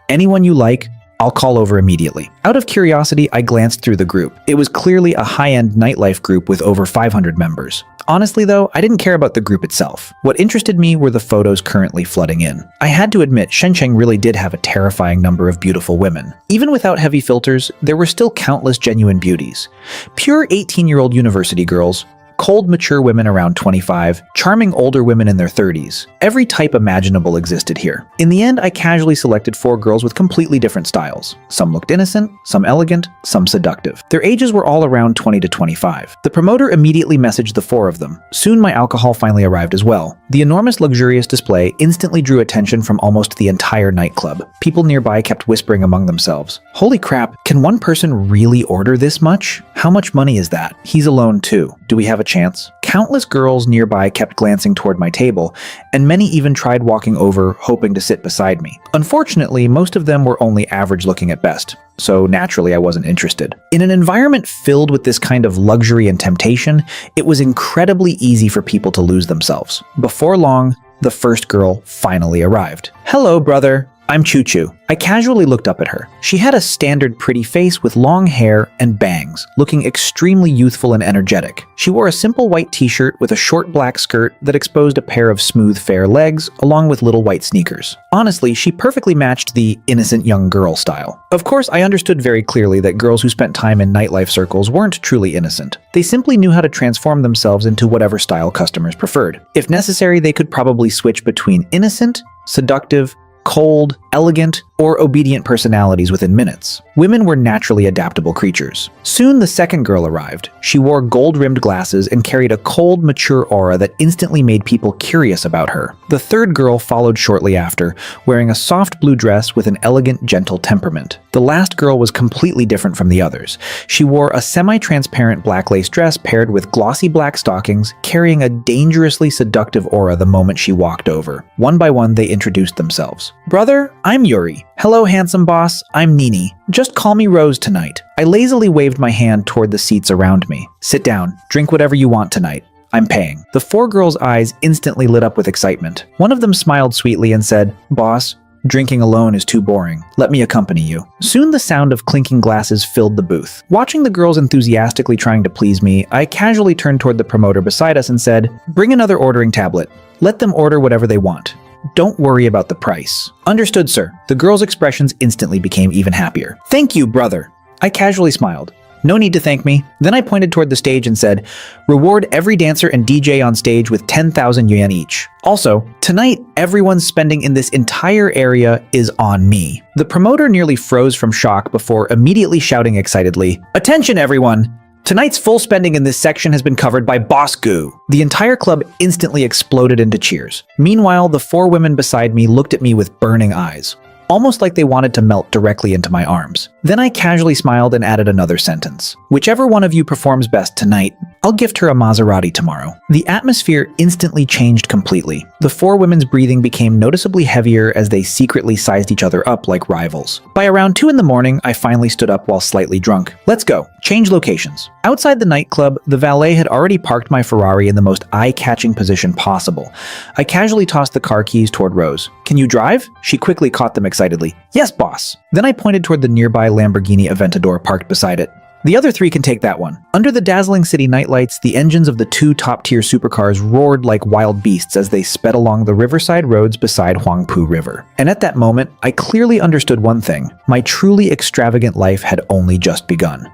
Anyone you like, I'll call over immediately." Out of curiosity, I glanced through the group. It was clearly a high-end nightlife group with over 500 members. Honestly though, I didn't care about the group itself. What interested me were the photos currently flooding in. I had to admit, Shenzhen really did have a terrifying number of beautiful women. Even without heavy filters, there were still countless genuine beauties. Pure 18-year-old university girls, cold, mature women around 25, charming older women in their 30s. Every type imaginable existed here. In the end, I casually selected 4 girls with completely different styles. Some looked innocent, some elegant, some seductive. Their ages were all around 20 to 25. The promoter immediately messaged the 4 of them. Soon my alcohol finally arrived as well. The enormous luxurious display instantly drew attention from almost the entire nightclub. People nearby kept whispering among themselves, "Holy crap, can one person really order this much? How much money is that? He's alone too. Do we have a chance?" Countless girls nearby kept glancing toward my table, and many even tried walking over, hoping to sit beside me. Unfortunately, most of them were only average looking at best, so naturally I wasn't interested. In an environment filled with this kind of luxury and temptation, it was incredibly easy for people to lose themselves. Before long, the first girl finally arrived. "Hello, brother. I'm Choo-Choo." I casually looked up at her. She had a standard pretty face with long hair and bangs, looking extremely youthful and energetic. She wore a simple white t-shirt with a short black skirt that exposed a pair of smooth, fair legs, along with little white sneakers. Honestly, she perfectly matched the innocent young girl style. Of course, I understood very clearly that girls who spent time in nightlife circles weren't truly innocent. They simply knew how to transform themselves into whatever style customers preferred. If necessary, they could probably switch between innocent, seductive, cold, elegant, or obedient personalities within minutes. Women were naturally adaptable creatures. Soon the second girl arrived. She wore gold-rimmed glasses and carried a cold, mature aura that instantly made people curious about her. The third girl followed shortly after, wearing a soft blue dress with an elegant, gentle temperament. The last girl was completely different from the others. She wore a semi-transparent black lace dress paired with glossy black stockings, carrying a dangerously seductive aura the moment she walked over. One by one, they introduced themselves. "Brother, I'm Yuri. Hello, handsome boss. I'm Nini. Just call me Rose tonight." I lazily waved my hand toward the seats around me. "Sit down. Drink whatever you want tonight. I'm paying." The 4 girls' eyes instantly lit up with excitement. One of them smiled sweetly and said, "Boss, drinking alone is too boring. Let me accompany you." Soon the sound of clinking glasses filled the booth. Watching the girls enthusiastically trying to please me, I casually turned toward the promoter beside us and said, "Bring another ordering tablet. Let them order whatever they want. Don't worry about the price." "Understood, sir." The girl's expressions instantly became even happier. "Thank you, brother." I casually smiled. No need to thank me. Then I pointed toward the stage and said, reward every dancer and DJ on stage with 10,000 yuan each. Also, tonight, everyone's spending in this entire area is on me. The promoter nearly froze from shock before immediately shouting excitedly, attention everyone! Tonight's full spending in this section has been covered by Boss Goo. The entire club instantly exploded into cheers. Meanwhile, the 4 women beside me looked at me with burning eyes, almost like they wanted to melt directly into my arms. Then I casually smiled and added another sentence. Whichever one of you performs best tonight, I'll gift her a Maserati tomorrow. The atmosphere instantly changed completely. The 4 women's breathing became noticeably heavier as they secretly sized each other up like rivals. By around 2 in the morning, I finally stood up while slightly drunk. Let's go. Change locations. Outside the nightclub, the valet had already parked my Ferrari in the most eye-catching position possible. I casually tossed the car keys toward Rose. Can you drive? She quickly caught them excitedly. Yes, boss. Then I pointed toward the nearby Lamborghini Aventador parked beside it. The other 3 can take that one. Under the dazzling city nightlights, the engines of the 2 top-tier supercars roared like wild beasts as they sped along the riverside roads beside Huangpu River. And at that moment, I clearly understood one thing. My truly extravagant life had only just begun.